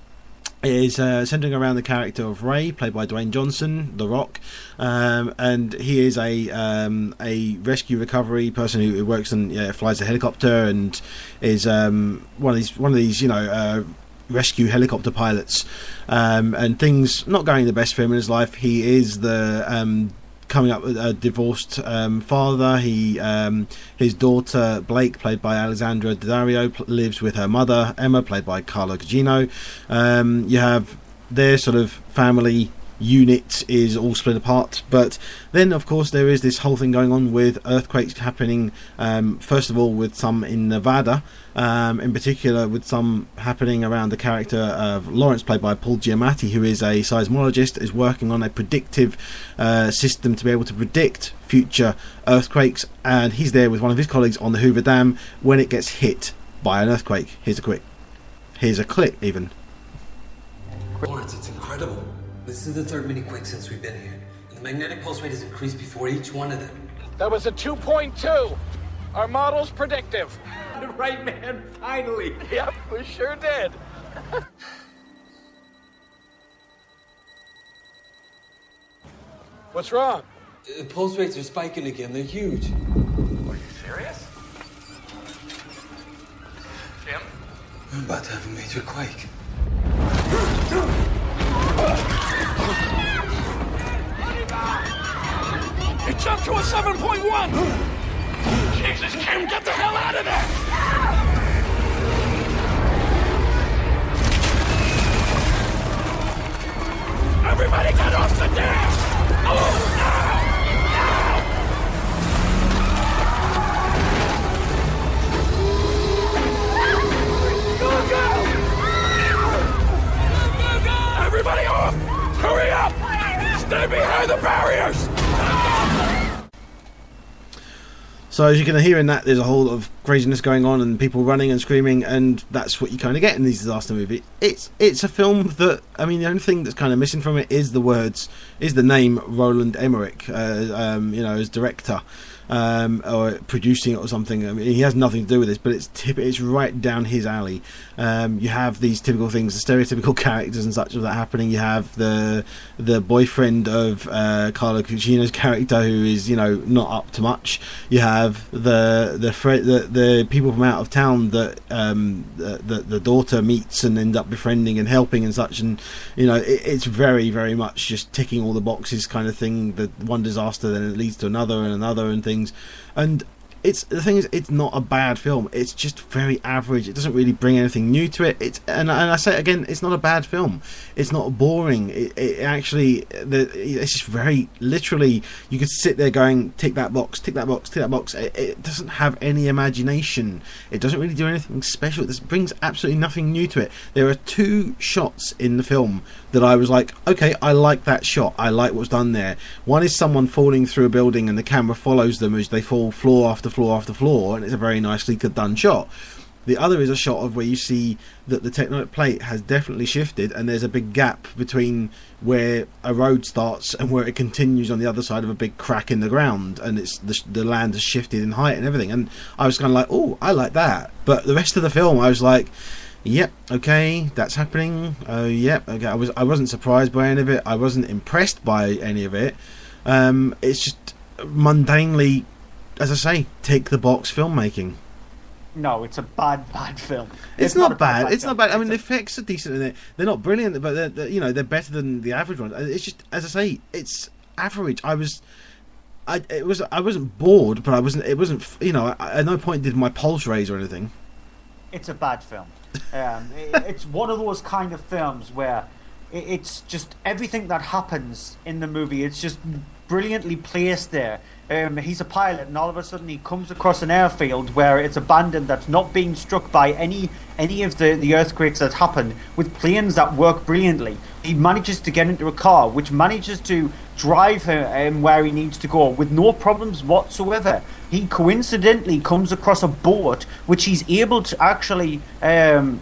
J: is centering around the character of Ray, played by Dwayne Johnson, The Rock, and he is a rescue recovery person who works and flies a helicopter and is one of these rescue helicopter pilots, and things not going the best for him in his life. He is the coming up with a divorced father. His daughter Blake, played by Alexandra Daddario, lives with her mother Emma, played by Carla Gugino. You have their sort of family unit is all split apart, but then of course there is this whole thing going on with earthquakes happening, first of all with some in Nevada, in particular with some happening around the character of Lawrence, played by Paul Giamatti, who is a seismologist, is working on a predictive system to be able to predict future earthquakes, and he's there with one of his colleagues on the Hoover Dam when it gets hit by an earthquake. Here's a clip even.
D: Lawrence, it's incredible. This is the third mini quake since we've been here. And the magnetic pulse rate has increased before each one of them.
F: That was a 2.2. Our model's predictive.
D: Right, man, finally.
F: Yep, we sure did. What's wrong?
D: The pulse rates are spiking again. They're huge.
F: Are you serious? Jim?
D: We're about to have a major quake.
F: It jumped to a 7.1! Jesus, Kim, get the hell out of there! Everybody get off the dam! Oh, now! Go, go! Everybody off! Hurry up! Stay behind the barriers!
J: So as you can hear in that, there's a whole lot of craziness going on and people running and screaming, and that's what you kind of get in these disaster movies. It's a film that, I mean, the only thing that's kind of missing from it is the name Roland Emmerich, as director. Or producing it or something. I mean, he has nothing to do with this, but it's right down his alley. You have these typical things, the stereotypical characters and such of that happening. You have the boyfriend of Carla Gugino's character who is not up to much. You have the people from out of town that the daughter meets and end up befriending and helping and such, and it's very, very much just ticking all the boxes kind of thing. The one disaster then it leads to another and another and things. And the thing is, it's not a bad film. It's just very average. It doesn't really bring anything new to it. And I say it again, it's not a bad film. It's not boring. It actually, it's just very literally. You could sit there going, tick that box, tick that box, tick that box. It doesn't have any imagination. It doesn't really do anything special. This brings absolutely nothing new to it. There are 2 shots in the film that I was like, okay, I like that shot. I like what's done there. One is someone falling through a building and the camera follows them as they fall floor after floor after floor, and it's a very nicely done shot. The other is a shot of where you see that the tectonic plate has definitely shifted, and there's a big gap between where a road starts and where it continues on the other side of a big crack in the ground, and it's the land has shifted in height and everything. And I was kind of like, oh, I like that. But the rest of the film, I was like, yep, okay, that's happening. Yep, okay. I wasn't surprised by any of it. I wasn't impressed by any of it. It's just mundanely, as I say, tick the box filmmaking.
K: No, it's a bad film.
J: It's not bad. It's not bad. I mean, the effects are decent in it. They're not brilliant, but they're better than the average ones. It's just, as I say, it's average. I wasn't bored, but it wasn't. At no point did my pulse raise or anything.
K: It's a bad film. It's one of those kind of films where it's just everything that happens in the movie. It's just brilliantly placed there. He's a pilot, and all of a sudden he comes across an airfield where it's abandoned, that's not being struck by any of the earthquakes that happen, with planes that work brilliantly. He manages to get into a car which manages to drive him where he needs to go with no problems whatsoever. He coincidentally comes across a boat which he's able to actually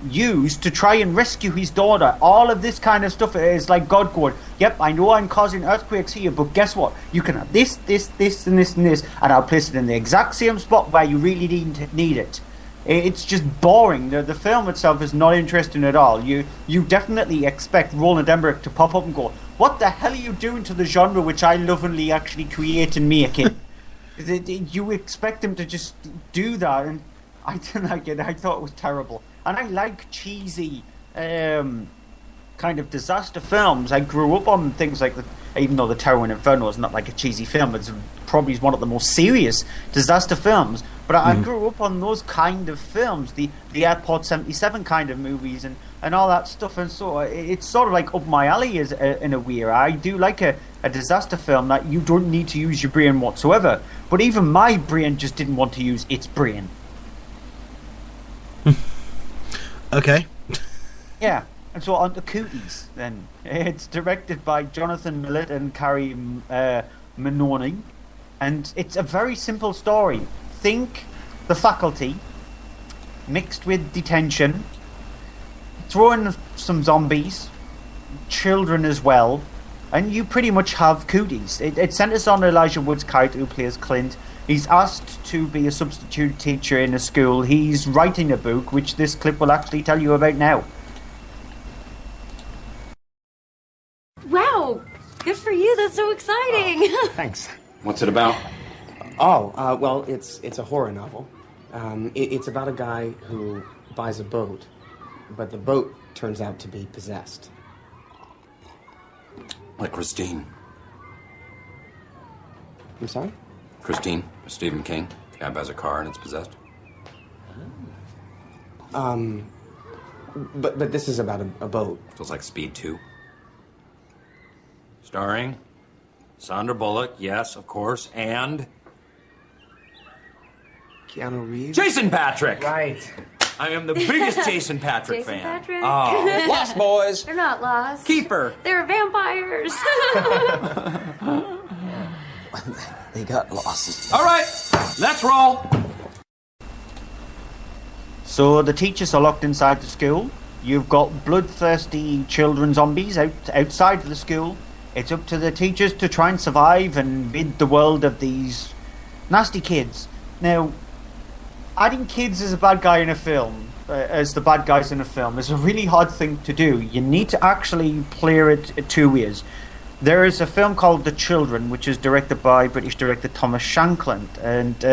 K: use to try and rescue his daughter. All of this kind of stuff is like God going, yep, I know I'm causing earthquakes here, but guess what? You can have this, and this, and this, and this, and I'll place it in the exact same spot where you really need it. It's just boring. The film itself is not interesting at all. You definitely expect Roland Emmerich to pop up and go, "What the hell are you doing to the genre which I lovingly actually create and make it?" You expect him to just do that, and I didn't like it. I thought it was terrible. And I like cheesy kind of disaster films. I grew up on things like even though The Tower in Inferno is not like a cheesy film, it's probably one of the most serious disaster films. But I grew up on those kind of films, the Airport 77 kind of movies and all that stuff. And so it's sort of like up my alley in a way. I do like a disaster film that you don't need to use your brain whatsoever. But even my brain just didn't want to use its brain.
J: Okay.
K: Yeah. And so on to Cooties, then. It's directed by Jonathan Millett and Carrie Manoni. And it's a very simple story. Think The Faculty, mixed with Detention, throw in some zombies, children as well, and you pretty much have Cooties. It centers on Elijah Wood's character who plays Clint. He's asked to be a substitute teacher in a school. He's writing a book, which this clip will actually tell you about now.
L: Wow, good for you. That's so exciting.
A: Thanks.
V: What's it about?
A: Oh, well, it's a horror novel. It's about a guy who buys a boat, but the boat turns out to be possessed.
V: Like Christine.
A: I'm sorry?
V: Christine, Stephen King. Guy buys a car and it's possessed.
A: But this is about a boat.
V: So it's like Speed 2. Starring Sandra Bullock, yes, of course, and
A: Keanu Reeves?
V: Jason Patrick!
A: Right.
V: I am the biggest Jason Patrick
L: Jason
V: fan.
L: Patrick?
V: Oh, Lost Boys!
L: They're not lost.
V: Keeper!
L: They're vampires.
A: They got lost.
V: All right, let's roll.
K: So the teachers are locked inside the school. You've got bloodthirsty children zombies outside of the school. It's up to the teachers to try and survive and rid the world of these nasty kids. Now, adding kids as a bad guy in a film, as the bad guys in a film, is a really hard thing to do. You need to actually play it two ways. There is a film called The Children, which is directed by British director Thomas Shankland, and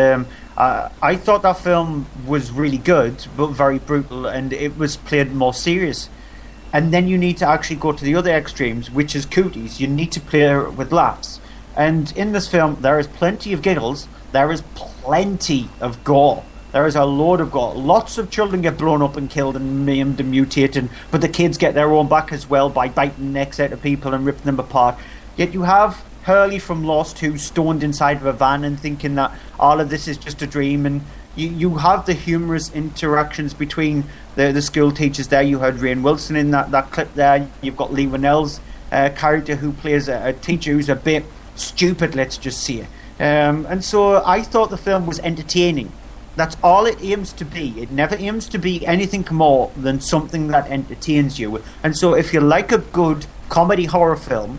K: I thought that film was really good, but very brutal, and it was played more serious. And then you need to actually go to the other extremes, which is Cooties. You need to play with laughs. And in this film, there is plenty of giggles. There is plenty of gore. There is a load of gore. Lots of children get blown up and killed and maimed and mutated, but the kids get their own back as well by biting necks out of people and ripping them apart. Yet you have Hurley from Lost who's stoned inside of a van and thinking that all of this is just a dream, and you have the humorous interactions between the school teachers there. You heard Rainn Wilson in that clip there. You've got Lee Winnell's character who plays a teacher who's a bit stupid, let's just say. And so I thought the film was entertaining. That's all it aims to be. It never aims to be anything more than something that entertains you. And so if you like a good comedy horror film,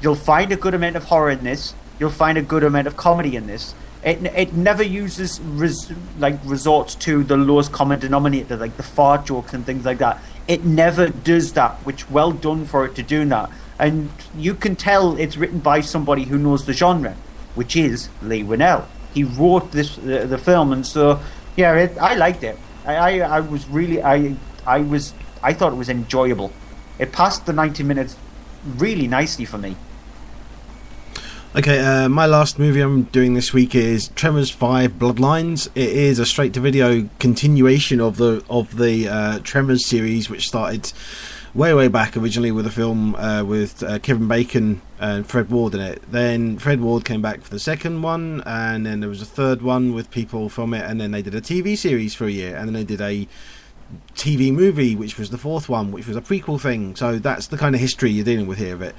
K: you'll find a good amount of horror in this. You'll find a good amount of comedy in this. It never uses resorts to the lowest common denominator, like the fart jokes and things like that. It never does that, which well done for it to do that. And you can tell it's written by somebody who knows the genre, which is Lee Winnell. He wrote the film, and so yeah, I liked it. I thought it was enjoyable. It passed the 90 minutes really nicely for me.
J: Okay, my last movie I'm doing this week is Tremors 5 Bloodlines. It is a straight-to-video continuation of the Tremors series, which started way back originally with a film with Kevin Bacon and Fred Ward in it. Then Fred Ward came back for the second one, and then there was a third one with people from it, and then they did a TV series for a year, and then they did a TV movie, which was the fourth one, which was a prequel thing. So that's the kind of history you're dealing with here of it.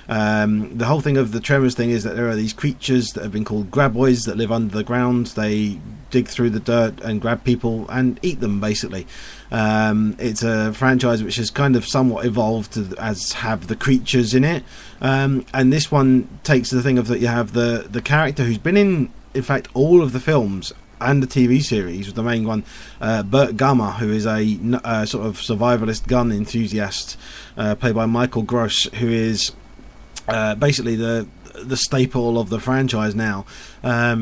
J: The whole thing of the Tremors thing is that there are these creatures that have been called graboids that live under the ground. They dig through the dirt and grab people and eat them, basically. It's a franchise which has kind of somewhat evolved as have the creatures in it, and this one takes the thing of that you have the character who's been in fact all of the films and the TV series, with the main one, Burt Gummer, who is a sort of survivalist gun enthusiast, played by Michael Gross, who is basically the staple of the franchise now.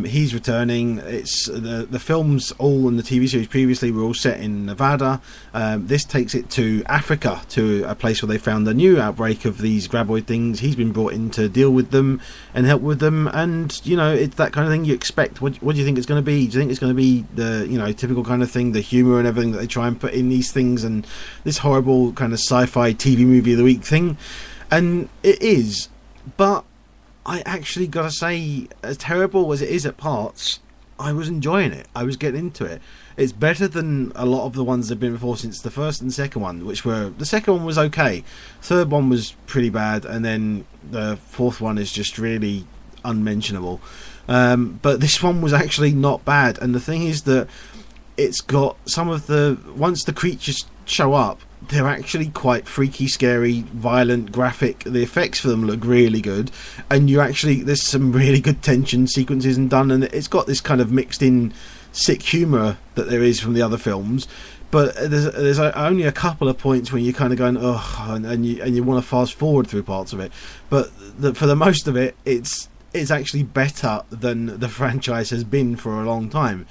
J: He's returning. It's the films all in the TV series previously were all set in Nevada. This takes it to Africa, to a place where they found a new outbreak of these graboid things. He's been brought in to deal with them and help with them, and it's that kind of thing you expect. What do you think it's going to be? Do you think it's going to be the typical kind of thing, the humour and everything that they try and put in these things, and this horrible kind of sci-fi TV movie of the week thing? And it is, but I actually gotta say, as terrible as it is at parts, I was enjoying it. I was getting into it. It's better than a lot of the ones that have been before, since the first and second one, the second one was okay, third one was pretty bad, and then the fourth one is just really unmentionable. But this one was actually not bad, and the thing is that it's got some of once the creatures show up, they're actually quite freaky, scary, violent, graphic. The effects for them look really good, and there's some really good tension sequences and done, and it's got this kind of mixed in sick humour that there is from the other films. But there's only a couple of points when you're kind of going ugh, and you want to fast forward through parts of it. But for the most of it, it's actually better than the franchise has been for a long time.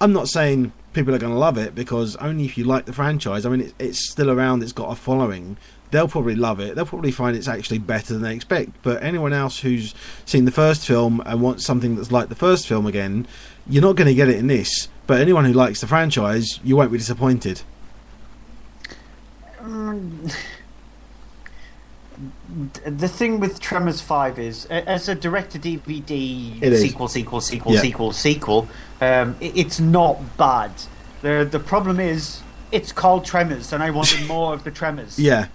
J: I'm not saying people are going to love it, because only if you like the franchise. I mean, it's still around, it's got a following. They'll probably love it. They'll probably find it's actually better than they expect. But anyone else who's seen the first film and wants something that's like the first film again, you're not going to get it in this. But anyone who likes the franchise, you won't be disappointed.
K: The thing with Tremors 5 is, as a direct-to-DVD sequel, it's not bad. The problem is, it's called Tremors, and I wanted more of the Tremors.
J: Yeah.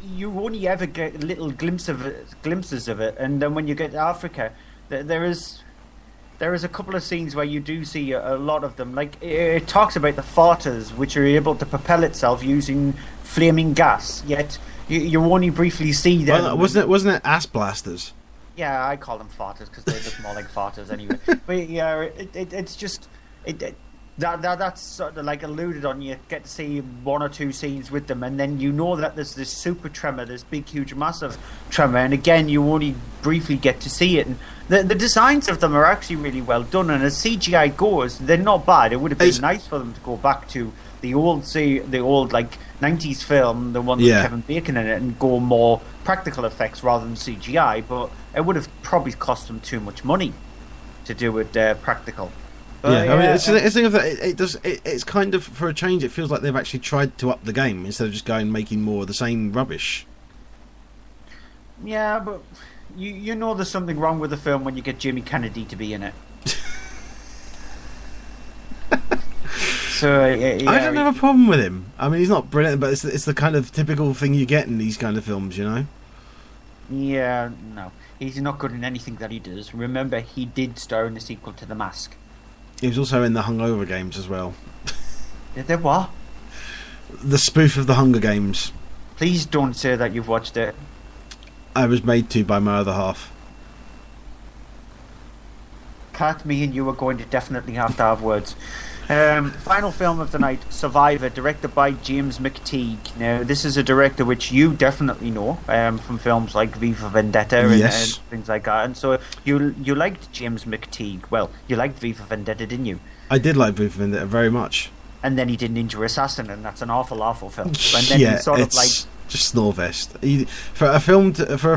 K: You only ever get little glimpses of it, and then when you get to Africa, there is a couple of scenes where you do see a lot of them. Like, it talks about the farters, which are able to propel itself using flaming gas, yet you only briefly see them.
J: Well, wasn't it ass blasters?
K: Yeah, I call them farters because they look more like farters anyway. But yeah, it's just that's sort of like alluded on. You get to see one or two scenes with them, and then you know that there's this super tremor, this big, huge, massive tremor, and again you only briefly get to see it. And the designs of them are actually really well done, and as CGI goes, they're not bad. It would have been nice for them to go back to the old like 90s film, the one with Kevin Bacon in it, and go more practical effects rather than CGI, but it would have probably cost them too much money to do it practical. But,
J: I mean, it's kind of, for a change, it feels like they've actually tried to up the game instead of just making more of the same rubbish.
K: Yeah, but you know there's something wrong with the film when you get Jamie Kennedy to be in it. So I
J: don't have a problem with him. I mean, he's not brilliant, but it's the kind of typical thing you get in these kind of films, you know?
K: Yeah, no. He's not good in anything that he does. Remember, he did star in the sequel to The Mask.
J: He was also in the Hungover Games as well.
K: Did they what?
J: The spoof of the Hunger Games.
K: Please don't say that you've watched it.
J: I was made to by my other half.
K: Kat, me and you are going to definitely have to have words. Final film of the night, Survivor, directed by James McTeague. Now, this is a director which you definitely know from films like V for Vendetta and things like that. And so you liked James McTeague. Well, you liked V for Vendetta, didn't you?
J: I did like V for Vendetta very much.
K: And then he did Ninja Assassin, and that's an awful film. And then he sort of like
J: just Snorvest. For a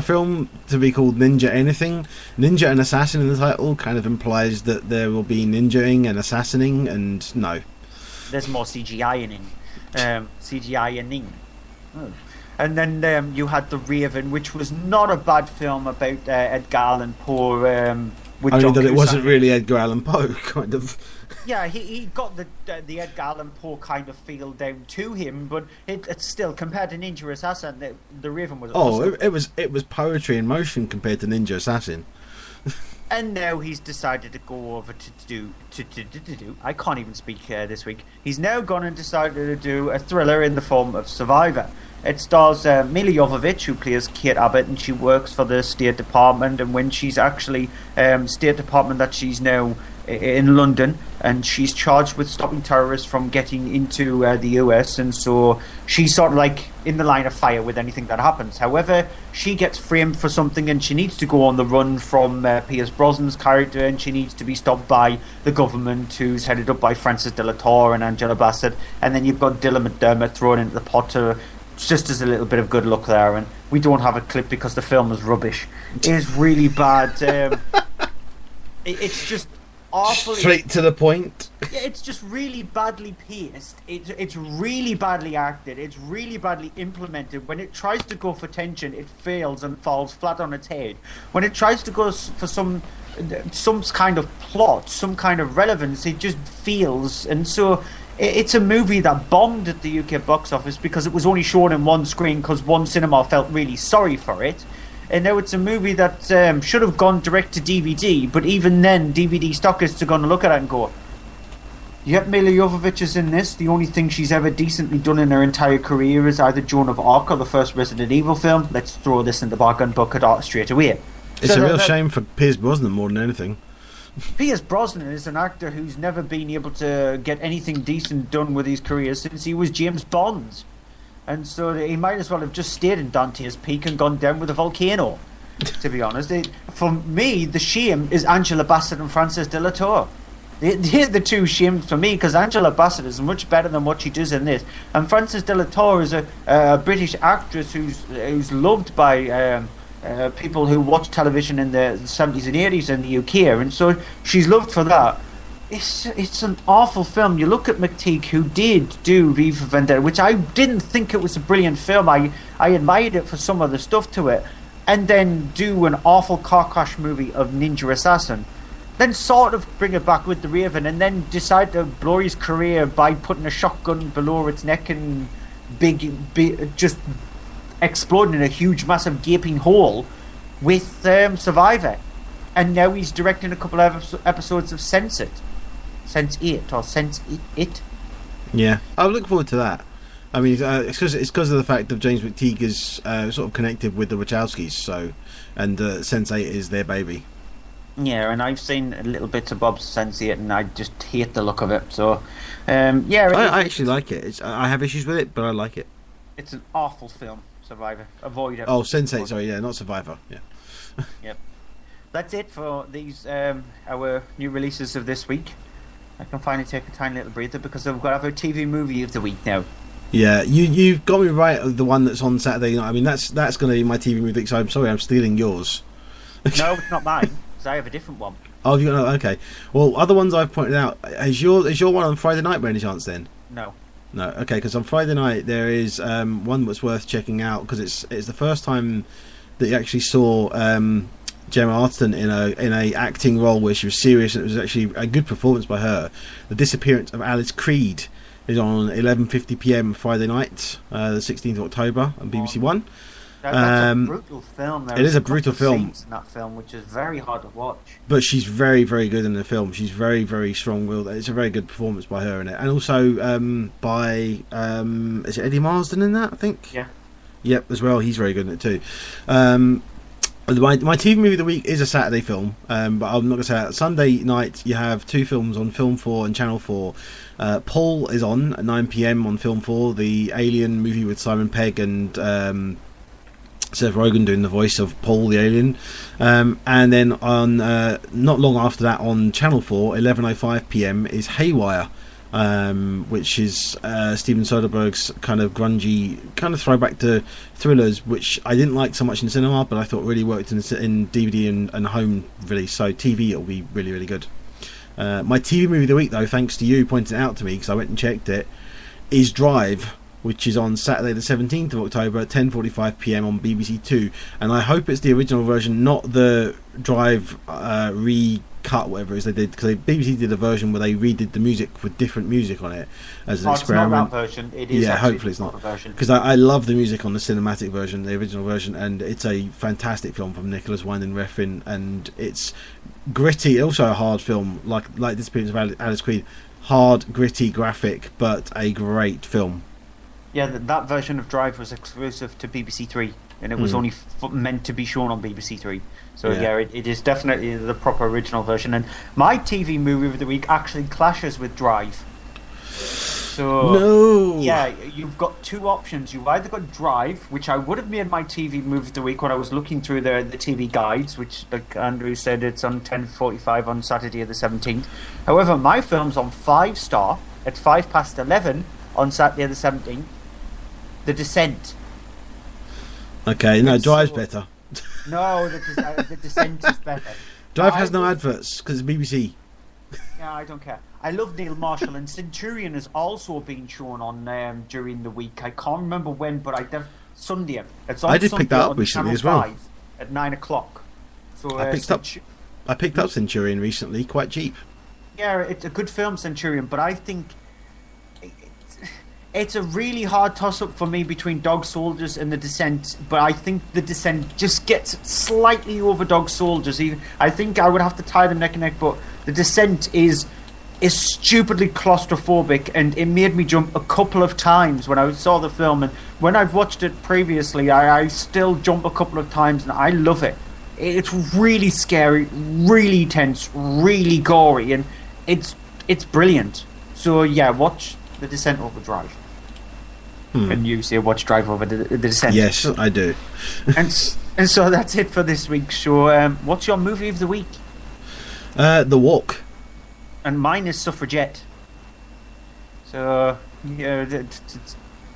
J: film to be called Ninja anything, Ninja and Assassin in the title kind of implies that there will be ninjaing and assassinating, and no.
K: There's more CGI-ing. Oh. And then you had The Raven, which was not a bad film about Edgar Allan Poe. With
J: only
K: John
J: that it
K: Cusack.
J: Wasn't really Edgar Allan Poe, kind of.
K: Yeah, he got the Edgar Allan Poe kind of feel down to him, but it's still, compared to Ninja Assassin, the Raven was awesome.
J: It was poetry in motion compared to Ninja Assassin.
K: And now he's decided to go over to do I can't even speak this week. He's now gone and decided to do a thriller in the form of Survivor. It stars Mila Jovovich, who plays Kate Abbott, and she works for the State Department. And when she's actually State Department, that she's now in London, and she's charged with stopping terrorists from getting into the US, and so she's sort of like in the line of fire with anything that happens. However, she gets framed for something, and she needs to go on the run from Pierce Brosnan's character, and she needs to be stopped by the government, who's headed up by Frances de la Torre and Angela Bassett, and then you've got Dylan McDermott thrown into the pot to, just as a little bit of good luck there. And we don't have a clip because the film is rubbish. It is really bad. It's just awful.
J: Straight to the point.
K: Yeah, it's just really badly paced. It's really badly acted. It's really badly implemented. When it tries to go for tension, it fails and falls flat on its head. When it tries to go for some kind of plot, some kind of relevance, it just fails. And so it's a movie that bombed at the UK box office because it was only shown in one screen because one cinema felt really sorry for it. And now it's a movie that should have gone direct to DVD, but even then, DVD stockists are going to look at it and go, yep, Mila Jovovich is in this. The only thing she's ever decently done in her entire career is either Joan of Arc or the first Resident Evil film. Let's throw this in the bargain bucket straight away.
J: It's a real shame for Pierce Brosnan more than anything.
K: Pierce Brosnan is an actor who's never been able to get anything decent done with his career since he was James Bond. And so he might as well have just stayed in Dante's Peak and gone down with a volcano, to be honest. For me, the shame is Angela Bassett and Frances de la Torre. They're the two shames for me, because Angela Bassett is much better than what she does in this. And Frances de la Torre is a British actress who's loved by people who watch television in the 70s and 80s in the UK. And so she's loved for that. It's an awful film. You look at McTeague, who did do V for Vendetta, which I didn't think it was a brilliant film. I admired it for some of the stuff to it, and then do an awful car crash movie of Ninja Assassin, then sort of bring it back with The Raven, and then decide to blow his career by putting a shotgun below its neck and just exploding in a huge, massive, gaping hole with Survivor. And now he's directing a couple of episodes of Sense8.
J: Yeah, I look forward to that. I mean, it's because of the fact that James McTeague is sort of connected with the Wachowskis, so, and Sense8 is their baby.
K: Yeah, and I've seen a little bit of Bob's Sense8, and I just hate the look of it. So, yeah,
J: I actually like it. I have issues with it, but I like it.
K: It's an awful film, Survivor. Avoid it.
J: Oh, Sense8, sorry, yeah, not Survivor. Yeah.
K: Yep. That's it for these our new releases of this week. I can finally take a tiny little breather because we've got to have our TV movie of the week now.
J: Yeah, you've got me right. The one that's on Saturday night. I mean, that's going to be my TV movie. So I'm sorry, I'm stealing yours.
K: No, it's not mine. Because I have a different one.
J: Oh, you got okay. Well, other ones I've pointed out. Is your one on Friday night by any chance? Then
K: no.
J: Okay, because on Friday night there is one that's worth checking out because it's the first time that you actually saw Gemma Arterton in a acting role where she was serious, and it was actually a good performance by her. The Disappearance of Alice Creed is on 11:50 p.m. Friday night, the 16th of October on BBC One.
K: That's a brutal film.
J: It is a brutal film.
K: In that film, which is very hard to watch.
J: But she's very, very good in the film. She's very, very strong-willed. It's a very good performance by her in it, and also by is it Eddie Marsden in that? I think.
K: Yeah.
J: Yep, as well. He's very good in it too. My TV movie of the week is a Saturday film, but I'm not going to say that. Sunday night you have two films on Film 4 and Channel 4. Paul is on at 9 p.m. on Film 4, the Alien movie with Simon Pegg and Seth Rogen doing the voice of Paul the alien. And then on not long after that on Channel 4, 11:05 p.m. is Haywire, which is Steven Soderbergh's kind of grungy kind of throwback to thrillers, which I didn't like so much in cinema, but I thought really worked in DVD and home release. So TV, it'll be really, really good. My TV movie of the week, though, thanks to you pointing it out to me because I went and checked it, is Drive, which is on Saturday the 17th of October at 10:45 p.m. on BBC Two, and I hope it's the original version, not the Drive recut, whatever it is they did, because BBC did a version where they redid the music with different music on it as an experiment.
K: It's not that version. It is.
J: Yeah, hopefully it's not, because I love the music on the cinematic version, the original version, and it's a fantastic film from Nicholas Winding Refn, and it's gritty, also a hard film like Disappearance of Alice Creed, hard, gritty, graphic, but a great film.
K: Yeah, that version of Drive was exclusive to BBC Three. and it was only meant to be shown on BBC Three. So it is definitely the proper original version. And my TV movie of the week actually clashes with Drive. So you've got two options. You've either got Drive, which I would have made my TV movie of the week when I was looking through the TV guides, which, like Andrew said, it's on 10:45 on Saturday the 17th. However, my film's on 5-star at 11:05 on Saturday the 17th. The Descent.
J: Okay, no, Drive's better.
K: No, the Descent is better.
J: Drive has no adverts because it's BBC.
K: Yeah, I don't care. I love Neil Marshall, and Centurion has also been shown on during the week. I can't remember when, but Sunday. It's on
J: I did
K: Sunday
J: pick that up
K: on
J: recently
K: Channel
J: as well.
K: 5 at 9:00. So
J: I picked up Centurion recently, quite cheap.
K: Yeah, it's a good film, Centurion, but I think it's a really hard toss-up for me between Dog Soldiers and The Descent, but I think The Descent just gets slightly over Dog Soldiers. I think I would have to tie them neck and neck, but The Descent is stupidly claustrophobic, and it made me jump a couple of times when I saw the film, and when I've watched it previously, I still jump a couple of times, and I love it. It's really scary, really tense, really gory, and it's brilliant. So yeah, watch The Descent over Drive. And you say watch Drive over the Descent.
J: Yes, I do.
K: and so that's it for this week's show. What's your movie of the week?
J: The Walk.
K: And mine is Suffragette. So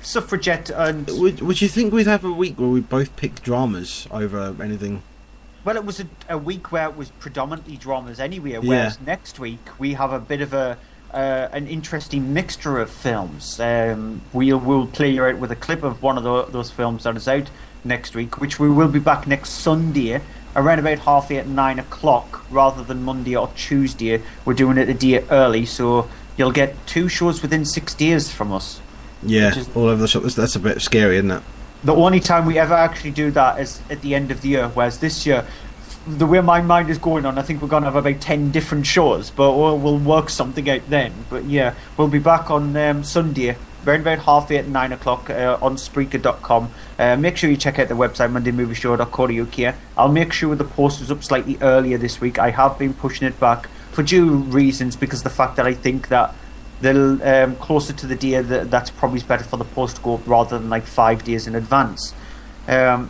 K: Suffragette. And
J: would you think we'd have a week where we both pick dramas over anything?
K: Well, it was a week where it was predominantly dramas anyway. Whereas next week we have a bit of an interesting mixture of films. We'll play you out with a clip of one of those films that is out next week, which we will be back next Sunday around about 8:30 at 9:00 rather than Monday or Tuesday. We're doing it a day early, so you'll get 2 shows within 6 days from us.
J: Yeah, all over the shop. That's a bit scary, isn't it?
K: The only time we ever actually do that is at the end of the year, whereas this year, the way my mind is going on, I think we're going to have about 10 different shows, but we'll work something out then. But yeah, we'll be back on Sunday, around about 8:30 at 9:00 on Spreaker.com. Make sure you check out the website, mondaymovieshow.co.uk. I'll make sure the post is up slightly earlier this week. I have been pushing it back for due reasons, because the fact that I think that they'll closer to the day, that's probably better for the post to go up rather than like 5 days in advance.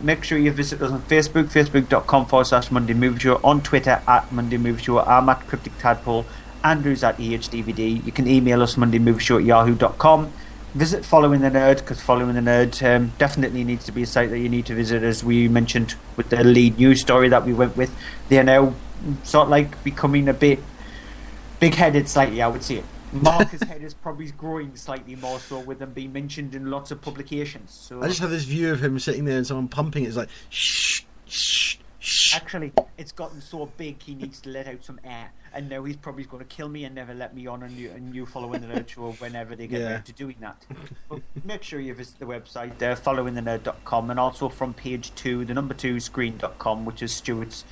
K: Make sure you visit us on Facebook, facebook.com/Monday Movie Show, on Twitter @Monday Movie Show. I'm at Cryptic Tadpole, Andrew's at EHDVD. You can email us mondaymoovieshow@yahoo.com. Visit Following the Nerd, because Following the Nerd definitely needs to be a site that you need to visit, as we mentioned with the lead news story that we went with. They are now sort of like becoming a bit big-headed slightly, I would say. Marcus' head is probably growing slightly more so with them being mentioned in lots of publications. So
J: I just have this view of him sitting there and someone pumping it. It's like, shh, shh, shh.
K: Actually, it's gotten so big he needs to let out some air. And now he's probably going to kill me and never let me on a new Following the Nerd show whenever they get around to doing that. But make sure you visit the website, followingthenerd.com, and also from page 2, the number 2 screen.com, which is Stuart's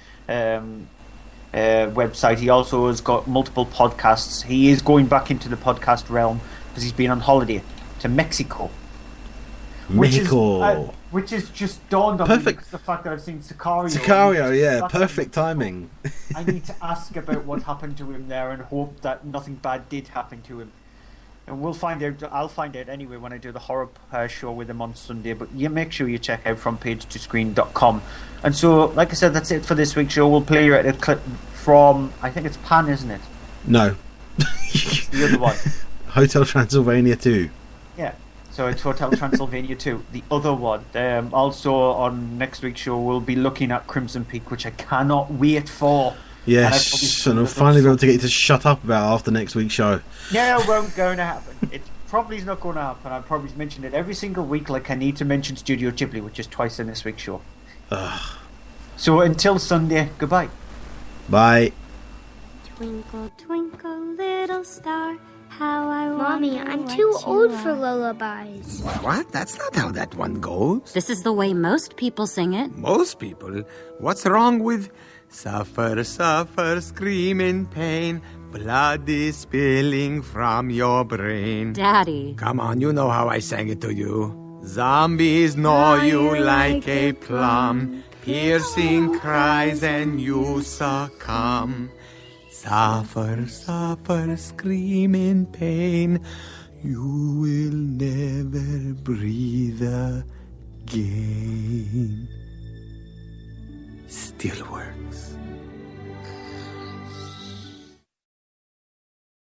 K: website. He also has got multiple podcasts. He is going back into the podcast realm because he's been on holiday to Mexico. Which is just dawned on me because the fact that I've seen Sicario.
J: Sicario, yeah, perfect timing.
K: I need to ask about what happened to him there and hope that nothing bad did happen to him. And we'll find out. I'll find out anyway when I do the horror show with him on Sunday. But you make sure you check out frontpage2screen.com. And so, like I said, that's it for this week's show. We'll play you out a clip from, I think it's Pan, isn't it?
J: No.
K: It's the other one.
J: Hotel Transylvania 2.
K: Yeah. So it's Hotel Transylvania 2, the other one. Also on next week's show, we'll be looking at Crimson Peak, which I cannot wait for.
J: Yes, and I'll finally be able to get you to shut up about after next week's show.
K: Yeah, it won't going to happen. It probably is not going to happen. I've probably mentioned it every single week, like I need to mention Studio Ghibli, which is twice in this week's show.
J: Ugh.
K: So until Sunday, goodbye.
J: Bye.
C: Twinkle, twinkle, little star, how I
H: Mommy, I'm too old for lullabies.
W: What? That's not how that one goes.
X: This is the way most people sing it.
W: Most people? What's wrong with suffer, suffer, scream in pain, blood is spilling from your brain?
X: Daddy.
W: Come on, you know how I sang it to you. Zombies gnaw you like a plum, piercing cries and you succumb. Suffer, suffer, scream in pain, you will never breathe again. Still works.